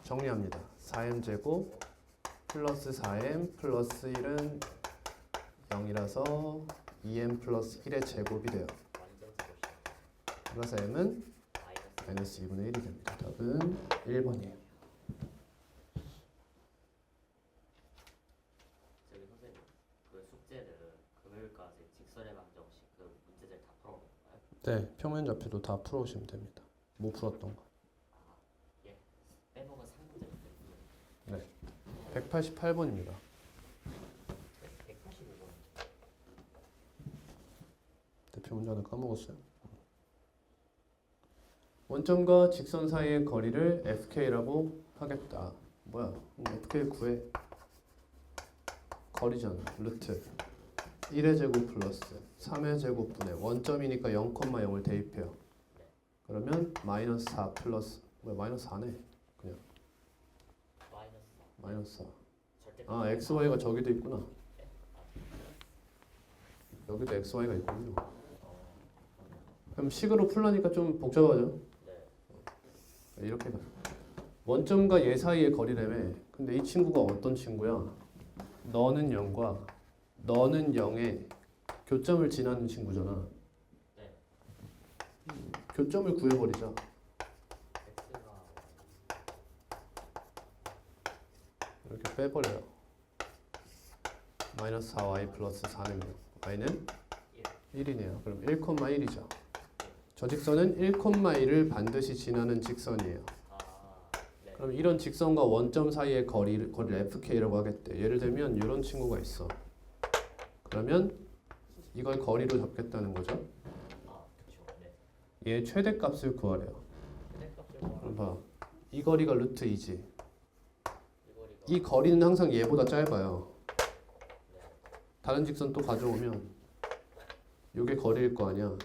정리합니다. 4m제곱 플러스 4m 플러스 1은 0이라서 2m 플러스 1의 제곱이 돼요. 완전 제곱이야. 그래서 m은 마이너스. 마이너스 2분의 1이 됩니다. 답은 1번이에요. 저기 선생님 그 숙제를 금요일까지 직선의 방정식 그 문제들 다 풀어본 건가요? 네, 평면 좌표도 다 풀어오시면 됩니다. 못 풀었던 거. 예. 빼먹은 3문제. 188번입니다. 185번. 대표 문제는 까먹었어요. 원점과 직선 사이의 거리를 fk라고 하겠다. 뭐야? fk 구해. 거리잖아. 루트 1의 제곱 플러스 3의 제곱분의 원점이니까 0,0을 대입해요. 그러면 마이너스 4 플러스 마이너스 4네. 그냥 마이너스 4. 마이너스 4. 절대값. 아 xy가 저기도 있구나. 여기도 xy가 있군요. 그럼 식으로 풀라니까 좀 복잡하죠? 이렇게 가. 원점과 얘 사이의 거리라며. 근데 이 친구가 어떤 친구야? 너는 0과 너는 0의 교점을 지나는 친구잖아. 교점을 구해버리자. x가 이렇게 빼버려요. 마이너스 4y 플러스 4는 0. y는 1이네요. 그럼 1,1이죠. 저 직선은 1,1을 반드시 지나는 직선이에요. 네. 그럼 이런 직선과 원점 사이의 거리를 fk라고 하겠대. 예를 들면 이런 친구가 있어. 그러면 이걸 거리로 잡겠다는 거죠. 그렇죠. 네. 얘 최대값을 구하래요. 최대값을 그럼 봐. 이 거리가 루트 2지. 이 거리가 이 거리는 항상 얘보다 짧아요. 다른 직선 또 가져오면 이게 거리일 거 아니야.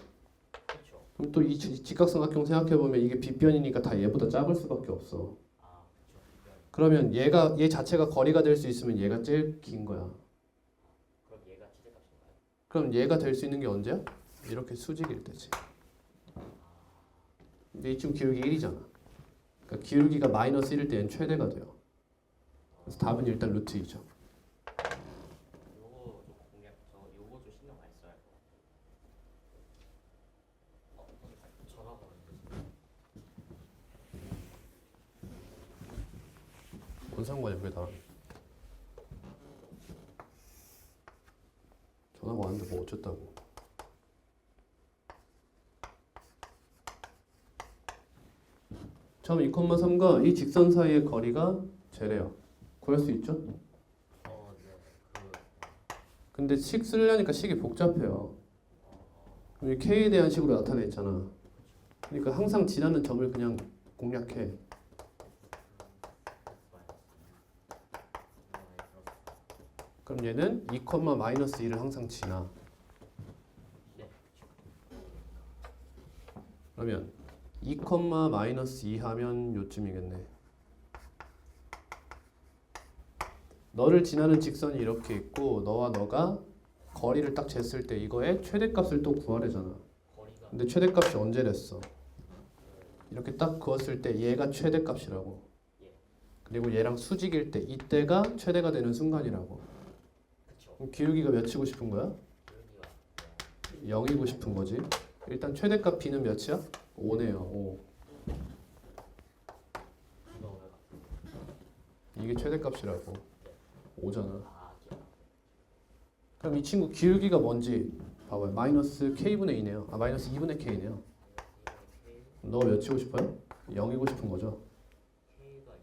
그렇죠. 그럼 또 이 직각삼각형 생각해 보면 이게 빗변이니까 다 얘보다 작을 수밖에 없어. 아, 그렇죠. 그러면 얘 자체가 거리가 될 수 있으면 얘가 제일 긴 거야. 그럼 얘가 최대값인가요? 그럼 얘가 될 수 있는 게 언제야? 이렇게 수직일 때지. 근데 이 친구 기울기 1이잖아. 그러니까 기울기가 마이너스 1일 때는 최대가 돼요. 그래서 답은 일단 루트 2죠. 요거 좀 공략 요거 좀 신경 많이 써야 할 것 같아요. 전화가 왔는데. 뭔 상관이야 그게 다. 전화가 왔는데 뭐 어쨌다고. 처음 2,3과 이 직선 사이의 거리가 제래요. 구할 수 있죠? 네. 근데 식 쓰려니까 식이 복잡해요. 그럼 이 k에 대한 식으로 나타내 있잖아. 그러니까 항상 지나는 점을 그냥 공략해. 그럼 얘는 2, 마이너스 2를 항상 지나. 네. 그러면 2, 마이너스 2 하면 요쯤이겠네. 너를 지나는 직선이 이렇게 있고 너와 너가 거리를 딱 쟀을 때 이거의 최대값을 또 구하래잖아. 거리가 근데 최대값이 언제랬어? 이렇게 딱 그었을 때 얘가 최대값이라고. 그리고 얘랑 수직일 때 이때가 최대가 되는 순간이라고. 그쵸. 그럼 기울기가 몇이고 싶은 거야? 여기가 0이고 싶은 거지. 일단 최대값 b는 몇이야? 5네요. 5. 이거 이게 최대값이라고. 5잖아. 아, 그럼 이 친구 기울기가 뭔지 봐봐요. 마이너스 k분의 2네요. 아 마이너스 2분의 k네요. 너 몇 치고 싶어요? 0이고 싶은 거죠. K가 0.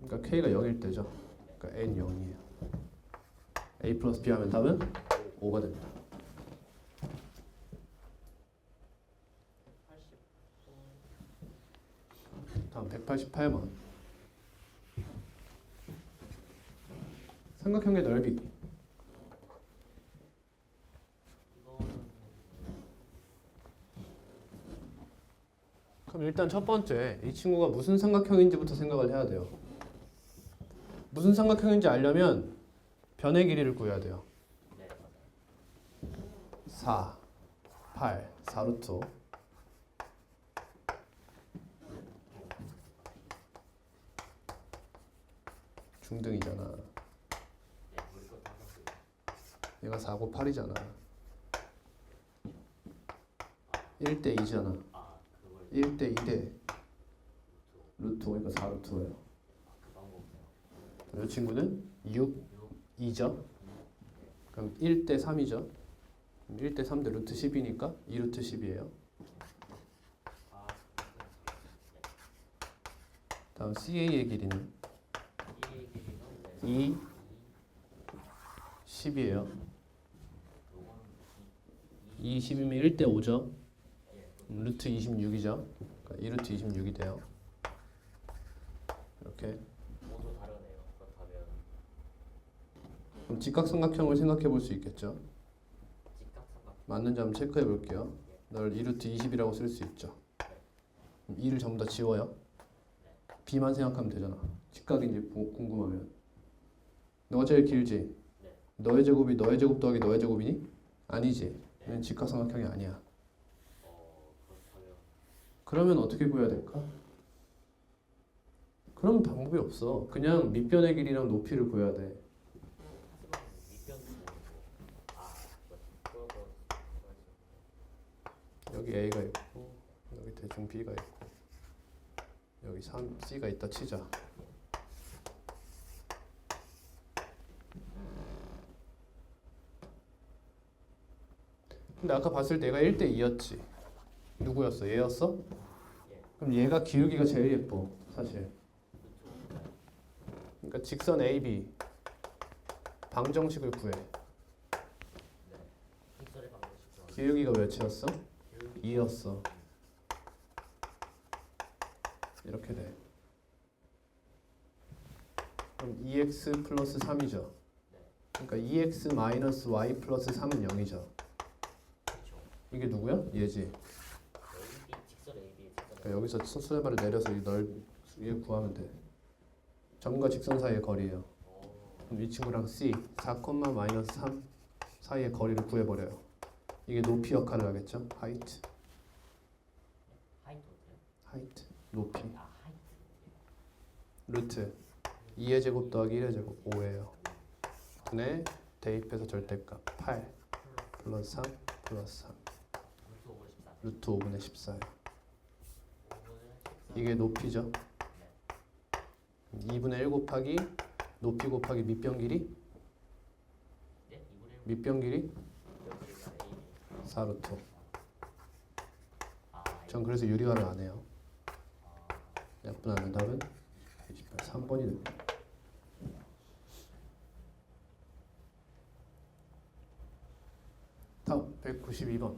그러니까 k가 0일 때죠. 그러니까 n 0이에요. a 플러스 b 하면 답은 5가 됩니다. 80. 다음 188번. 삼각형의 넓이. 이거는 그럼 일단 첫 번째 이 친구가 무슨 삼각형인지부터 생각을 해야 돼요. 무슨 삼각형인지 알려면 변의 길이를 구해야 돼요. 네. 4, 8, 4루트 5. 중등이잖아. 네, 우리 것도 항상 쓰고. 얘가 4고 8이잖아. 1대 2잖아. 아, 그걸 1대 2대 루트 5니까 4루트 5예요. 그 방법이요. 이 친구는 6, 6. 2죠. 그럼 1대 3이죠. 1대 3대 루트 10이니까 2루트 10이에요. 아, 다음 CA의 길이는 이 길이는 2, 10이에요. 요거는 2, 10이면 1대 5죠. 루트 26이죠. 그러니까 2루트 26이 돼요. 이렇게. 모두 다르네요. 그렇다면 그럼 직각삼각형을 생각해 볼 수 있겠죠. 직각삼각 맞는지 한번 체크해 볼게요. 널 2루트 20이라고 쓸 수 있죠. 그럼 2를 전부 다 지워요. b만 생각하면 되잖아. 직각인지 궁금하면. 너가 제일 길지? 너의 제곱이 너의 제곱 더하기 너의 제곱이니? 아니지. 얘는 직각삼각형이 아니야. 그렇다면 그러면 어떻게 구해야 될까? 그런 방법이 없어. 그냥 밑변의 길이랑 높이를 구해야 돼. 밑변도 아, 그거 여기 A가 있고 여기 대충 B가 있고 여기 3C가 있다 치자. 근데 아까 봤을 때 얘가 1대 2였지. 누구였어? 얘였어? 그럼 얘가 기울기가 제일 예뻐 사실. 그러니까 직선 AB 방정식을 구해. 직설의 방정식 기울기가 몇이었어? 2였어. 이렇게 돼. 그럼 2x 플러스 3이죠. 그러니까 2x 마이너스 y 플러스 3은 0이죠. 이게 누구야? 얘지. AB 직선 AB의 직선 그러니까 여기서 수레발을 내려서 얘 구하면 돼. 점과 직선 사이의 거리예요. 그럼 이 친구랑 C 4,-3 사이의 거리를 구해버려요. 이게 높이 역할을 하겠죠? height, 하이트 높이. 아 하이트 루트 2의 제곱 더하기 1의 제곱 5예요. 분의 대입해서 절대값 8 플러스 3 플러스 3 루트 5분의 14 루트 5분의 14예요. 5분의 14 이게 높이죠. 2분의 1 곱하기 높이 곱하기 밑변 길이 네? 2분의 1 밑변 길이 여기가 AB 4 루트 5. 아 전 그래서 유리화를 안 해요. 약분하는 답은 28, 3번이 됩니다. 다음 192번.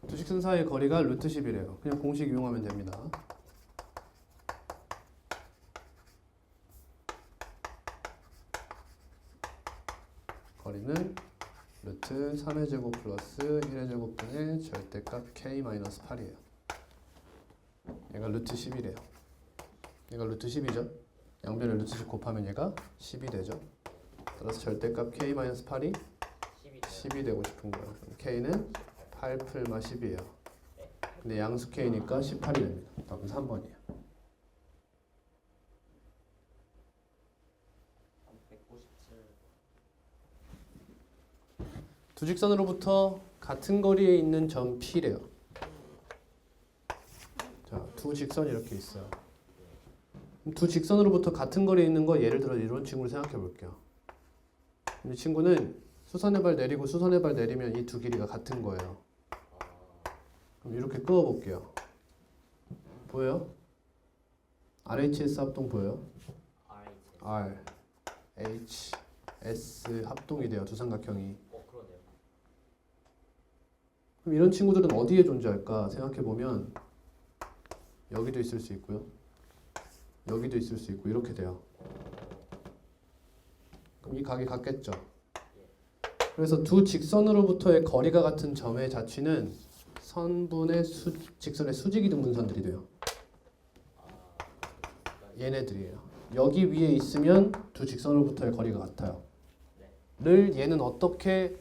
두 직선 사이의 거리가 루트 10이래요. 그냥 공식 이용하면 됩니다. 거리는 루트 3의 제곱 플러스 1의 제곱분의 절대값 k-8이에요. 얘가 루트 10이래요. 얘가 루트 10이죠. 양변을 루트 10 곱하면 얘가 10이 되죠. 따라서 절대값 k-8이 10이 되고 싶은 거예요. 그럼 k는 8 풀마 10이에요. 근데 양수 k니까 18이 됩니다. 답은 3번이에요. 197 두 직선으로부터 같은 거리에 있는 점 P래요. 자, 두 직선이 이렇게 있어요. 두 직선으로부터 같은 거리에 있는 거 예를 들어 이런 친구를 생각해 볼게요. 이 친구는 수선의 발 내리고 수선의 발 내리면 이 두 길이가 같은 거예요. 그럼 이렇게 그어 볼게요. 보여요? RHS 합동 보여요? RH R, H, S 합동이 돼요. 두 삼각형이. 그러네요 그럼 이런 친구들은 어디에 존재할까 생각해 보면 여기도 있을 수 있고요. 여기도 있을 수 있고 이렇게 돼요. 그럼 이 각이 같겠죠. 그래서 두 직선으로부터의 거리가 같은 점의 자취는 선분의 직선의 수직이 등분선들이 돼요. 얘네들이에요. 여기 위에 있으면 두 직선으로부터의 거리가 같아요. 를 얘는 어떻게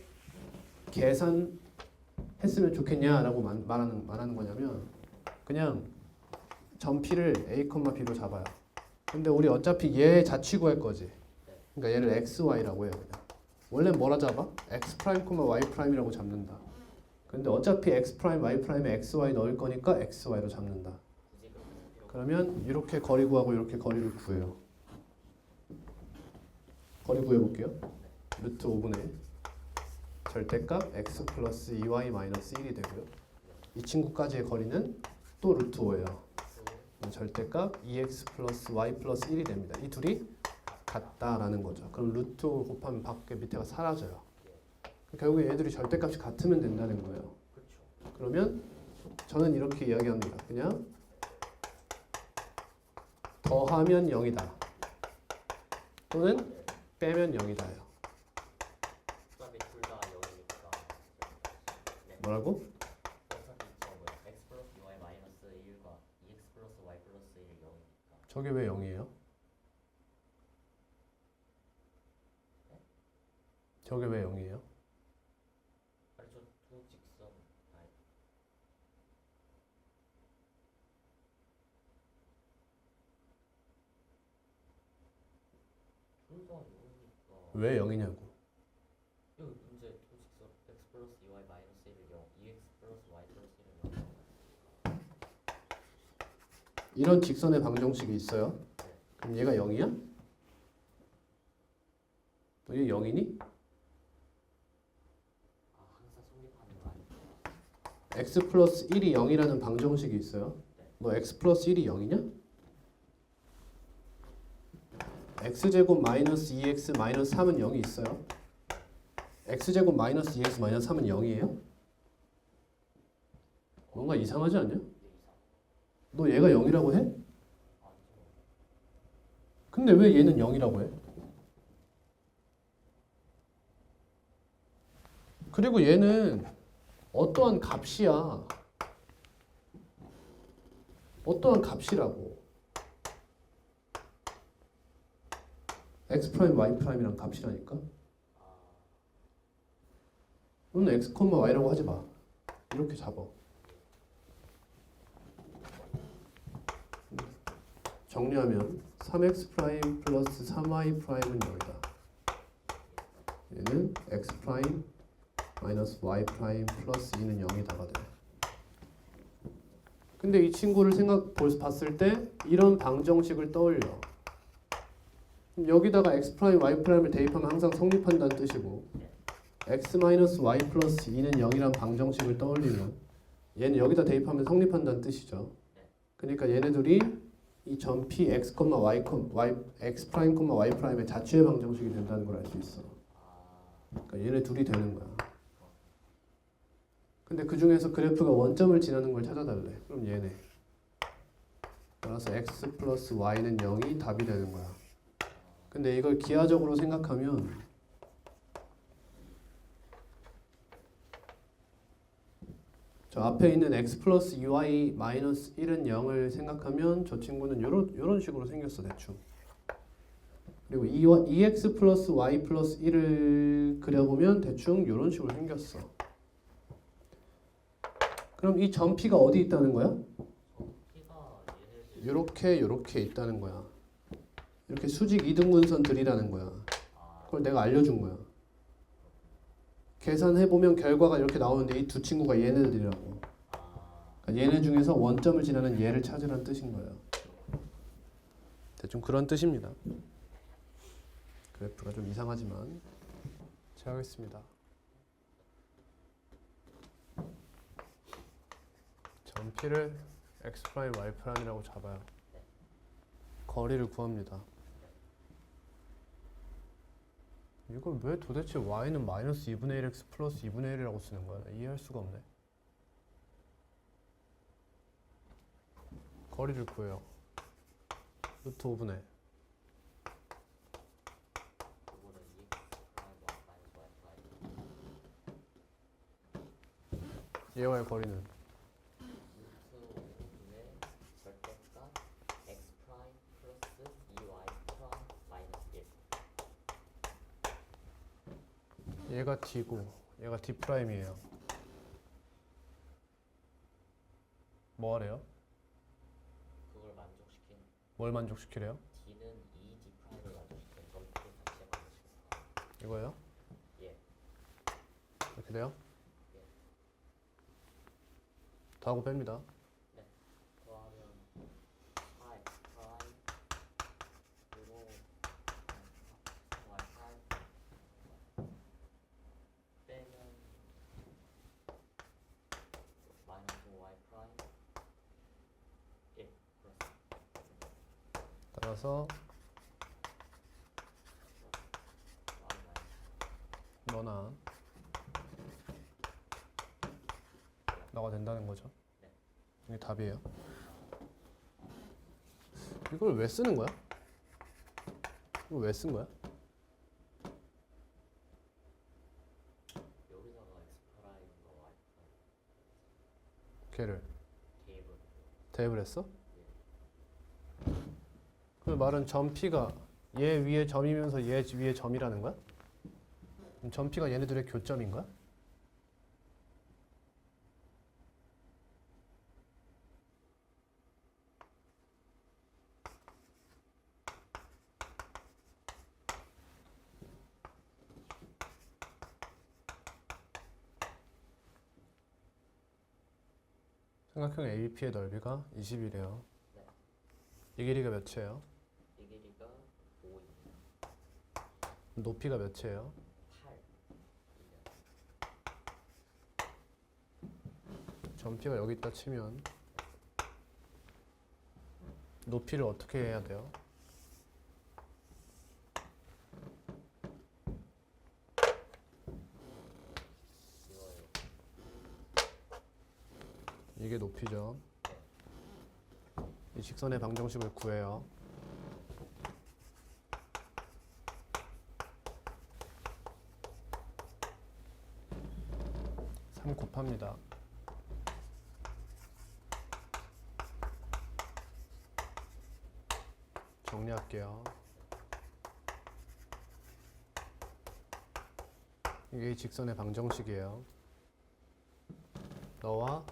계산했으면 좋겠냐라고 말하는 거냐면 그냥 점 P를 A, B로 잡아요. 근데 우리 어차피 얘 자취 구할 거지. 그러니까 얘를 X, Y라고 해요. 그냥. 원래 뭐라 잡아? X 프라임, Y 프라임이라고 잡는다. 근데 어차피 X 프라임, Y 프라임에 X, Y 넣을 거니까 X, Y로 잡는다. 그러면 이렇게 거리 구하고 이렇게 거리를 구해요. 거리 구해볼게요. 루트 5분의 절대값 x 플러스 2y 마이너스 1이 되고요. 이 친구까지의 거리는 또 루트 5예요. 절대값 2x 플러스 y 플러스 1이 됩니다. 이 둘이 같다라는 거죠. 그럼 루트 5 곱하면 밖에 밑에가 사라져요. 결국에 얘들이 절대값이 같으면 된다는 거예요. 그러면 저는 이렇게 이야기합니다. 그냥 더하면 0이다. 또는 빼면 0이다요. 그다음에 둘 다 0이니까 뭐라고? 어차피 점은 x 플러스 2y 마이너스 1과 2x 플러스 y 플러스 1이 0이니까 저게 왜 0이에요? 저게 왜 0이에요? 아니 저두 직선 아니 둘 다 0이니까 왜 0이냐고. 여기 문제 두 직선 x 플러스 2y 마이너스 1은 0 2x 플러스 y 플러스 1은 0 이런 직선의 방정식이 있어요. 그럼 얘가 0이야? 너 얘 0이니? 항상 성립하는 거 아니야? x 플러스 1이 0이라는 방정식이 있어요. 너 x 플러스 1이 0이냐? x제곱 마이너스 2x 마이너스 3은 0이 있어요. x제곱 마이너스 2x 마이너스 3은 0이에요? 뭔가 이상하지 않냐? 너 얘가 0이라고 해? 근데 왜 얘는 0이라고 해? 그리고 얘는 어떠한 값이야. 어떠한 값이라고. x 프라임, y 프라임이란 값이라니까. 너는 x, y라고 하지 마. 이렇게 잡아. 정리하면 3x 프라임 플러스 3y 프라임은 0이다. 얘는 x 프라임 마이너스 y 프라임 플러스 2는 0이다가 돼. 근데 이 친구를 봤을 때 이런 방정식을 떠올려. 그럼 여기다가 x 프라임 y 프라임을 대입하면 항상 성립한다는 뜻이고, x 마이너스 y 플러스 2는 0이란 방정식을 떠올리면 얘는 여기다 대입하면 성립한다는 뜻이죠. 그러니까 얘네들이 이 점 p x, y, x 프라임, y 프라임의 자취의 방정식이 된다는 걸 알 수 있어. 그러니까 얘네 둘이 되는 거야. 근데 그 중에서 그래프가 원점을 지나는 걸 찾아달래. 그럼 얘네. 따라서 x 플러스 y는 0이 답이 되는 거야. 근데 이걸 기하적으로 생각하면 저 앞에 있는 x 플러스 2y 마이너스 1은 0을 생각하면 저 친구는 요런 식으로 생겼어 대충. 그리고 2x 플러스 y 플러스 1을 그려보면 대충 요런 식으로 생겼어. 그럼 이 점 P가 어디 있다는 거야? 요렇게 있다는 거야. 이렇게 수직 이등분선들이라는 거야. 그걸 내가 알려준 거야. 계산해보면 결과가 이렇게 나오는데 이 두 친구가 얘네들이라고. 그러니까 얘네 중에서 원점을 지나는 얘를 찾으라는 뜻인 거예요. 대충 그런 뜻입니다. 그래프가 좀 이상하지만 제가 하겠습니다. 점 P를 x 프라임 y 프라임이라고 잡아요. 거리를 구합니다. 이걸 왜 도대체 y는 마이너스 2분의 1 x 플러스 2분의 1이라고 쓰는 거야? 이해할 수가 없네. 거리를 구해요. 루트 5분의 얘와의 거리는 얘가 D고 얘가 D 프라임이에요. 뭐 하래요? 그걸 만족시킨 뭘 만족시키래요? D는 이 D 프라임을 만족시킨 점프의 자체가 만족시킨 이거예요? 예. 이렇게 돼요? 예. 다하고 뺍니다. 네. 더하면 4x 프라임 그리고 y 프라임 빼면 마이너스 y 프라임 1 그렇습니다. 따라서 너나 너가 된다는 거죠. 이게 답이에요. 이걸 왜 쓰는 거야? 이거 왜 쓴 거야? 여기다가 x 프라임과 y 프라임 걔를 대입을 대입을 했어? 그 말은 점 P가 얘 위에 점이면서 얘 위에 점이라는 거야? 그럼 점 P가 얘네들의 교점인 거야? 삼각형 ABP의 넓이가 20이래요. 네. 이 길이가 몇이에요? 이 길이가 5입니다. 높이가 몇이에요? 8. 점 P가 여기 있다 치면 높이를 어떻게 해야 돼요? 이게 높이죠. 이 직선의 방정식을 구해요. 3 곱합니다. 정리할게요. 이게 직선의 방정식이에요. 너와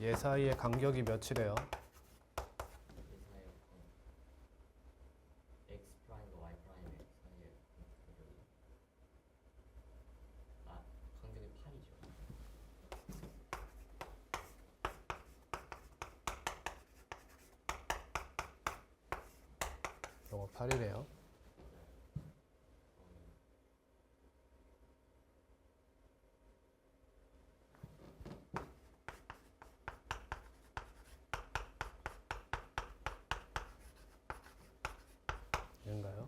얘 사이의 간격이 몇이래요? 사이에 x 프라임과 y 프라임 사이에 간격이 간격이 8이죠. 요거 8이래요. 인가요?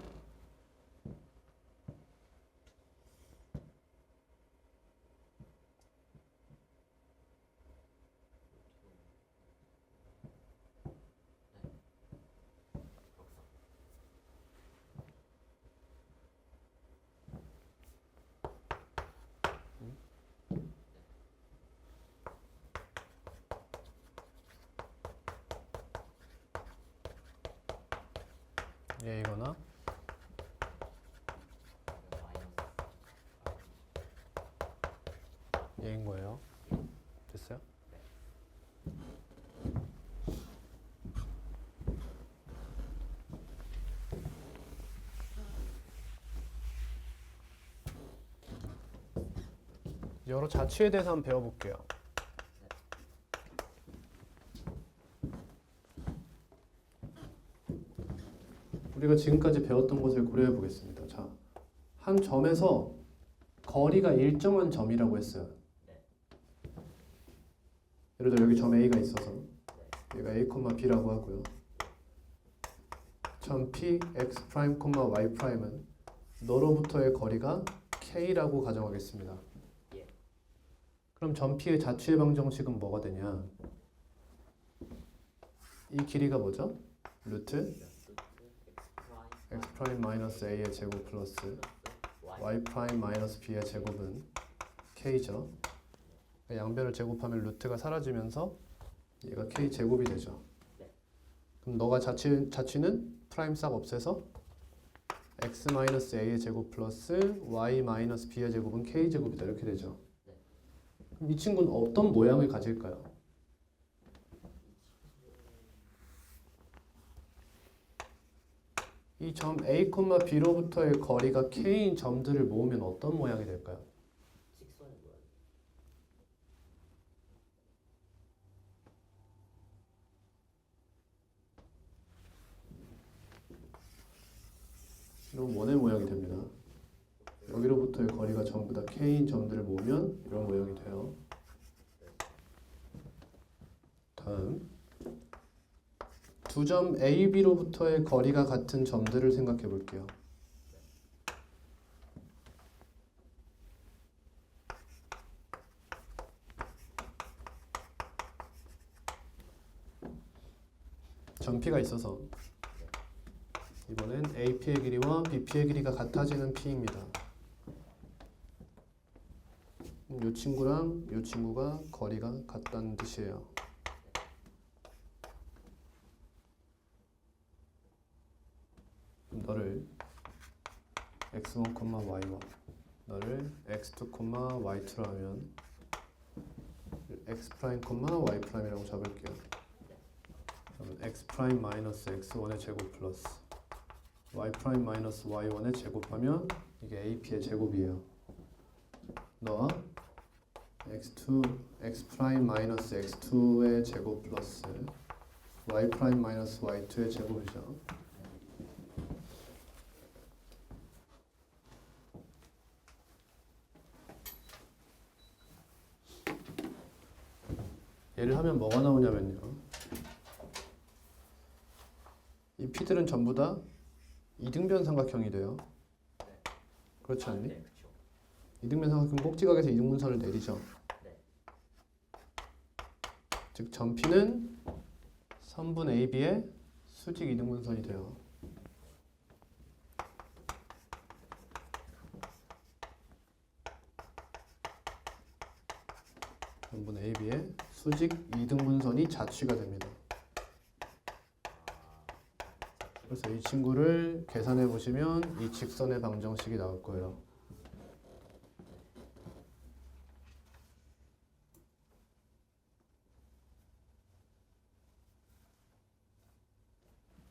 얘이거나 얘인 거예요. 됐어요? 여러 자취에 대해서 한번 배워볼게요. 우리가 지금까지 배웠던 것을 고려해 보겠습니다. 자, 한 점에서 거리가 일정한 점이라고 했어요. 예를 들어 여기 점 A가 있어서 얘가 A, B라고 하고요. 점 P, X 프라임, Y 프라임은 너로부터의 거리가 K라고 가정하겠습니다. 그럼 점 P의 자취의 방정식은 뭐가 되냐? 이 길이가 뭐죠? 루트 x 프라임 마이너스 a의 제곱 플러스 y 프라임 마이너스 b의 제곱은 k죠. 양변을 제곱하면 루트가 사라지면서 얘가 k 제곱이 되죠. 그럼 너가 자취는 프라임 싹 없애서 x 마이너스 a의 제곱 플러스 y 마이너스 b의 제곱은 k 제곱이다 이렇게 되죠. 그럼 이 친구는 어떤 모양을 가질까요? 이 점 A, B로부터의 거리가 K인 점들을 모으면 어떤 모양이 될까요? 직선의 모양. 이런 원의 모양이 됩니다. 여기로부터의 거리가 전부 다 K인 점들을 모으면 이런 모양이 돼요. 다음 두 점 A, B로부터의 거리가 같은 점들을 생각해 볼게요. 점 P가 있어서 이번엔 AP의 길이와 BP의 길이가 같아지는 P입니다. 이 친구랑 이 친구가 거리가 같다는 뜻이에요. 너를 x1, y1 너를 x2, y2로 하면 x 프라임, y 프라임이라고 잡을게요. 그러면 x 프라임 마이너스 x1의 제곱 플러스 y 프라임 마이너스 y1의 제곱하면 이게 ap의 제곱이에요. 너와 x 프라임 마이너스 x2의 제곱 플러스 y 프라임 마이너스 y2의 제곱이죠. 얘를 하면 뭐가 나오냐면요. 이 P들은 전부 다 이등변 삼각형이 돼요. 그렇지 않니? 네, 그렇죠. 이등변 삼각형 꼭지각에서 이등분선을 내리죠. 네. 즉 점 P는 선분 AB의 수직 이등분선이 돼요. 3분의 AB의 수직 이등분선이 자취가 됩니다. 그래서 이 친구를 계산해 보시면 이 직선의 방정식이 나올 거예요.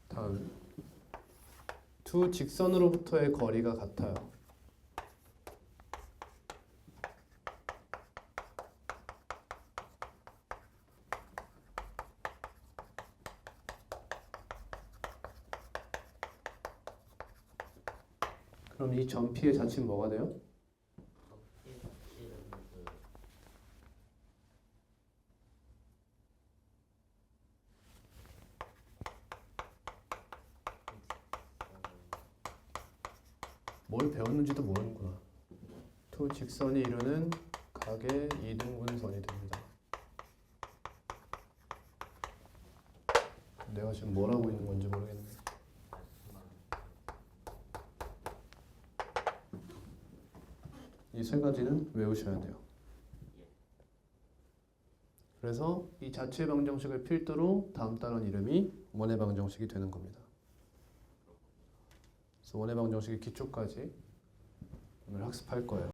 다음 두 직선으로부터의 거리가 같아요. 그럼 이 점P의 자취는 뭐가 돼요? 점피의 자취는 그 뭘 배웠는지도 모르는구나. 두 직선이 이루는 각의 이등분선이 됩니다. 내가 지금 뭘 하고 있는 건지 모르겠네. 이 세 가지는 외우셔야 돼요. 그래서 이 자취의 방정식을 필두로 다음 따른 이름이 원의 방정식이 되는 겁니다. 그래서 원의 방정식의 기초까지 오늘 학습할 거예요.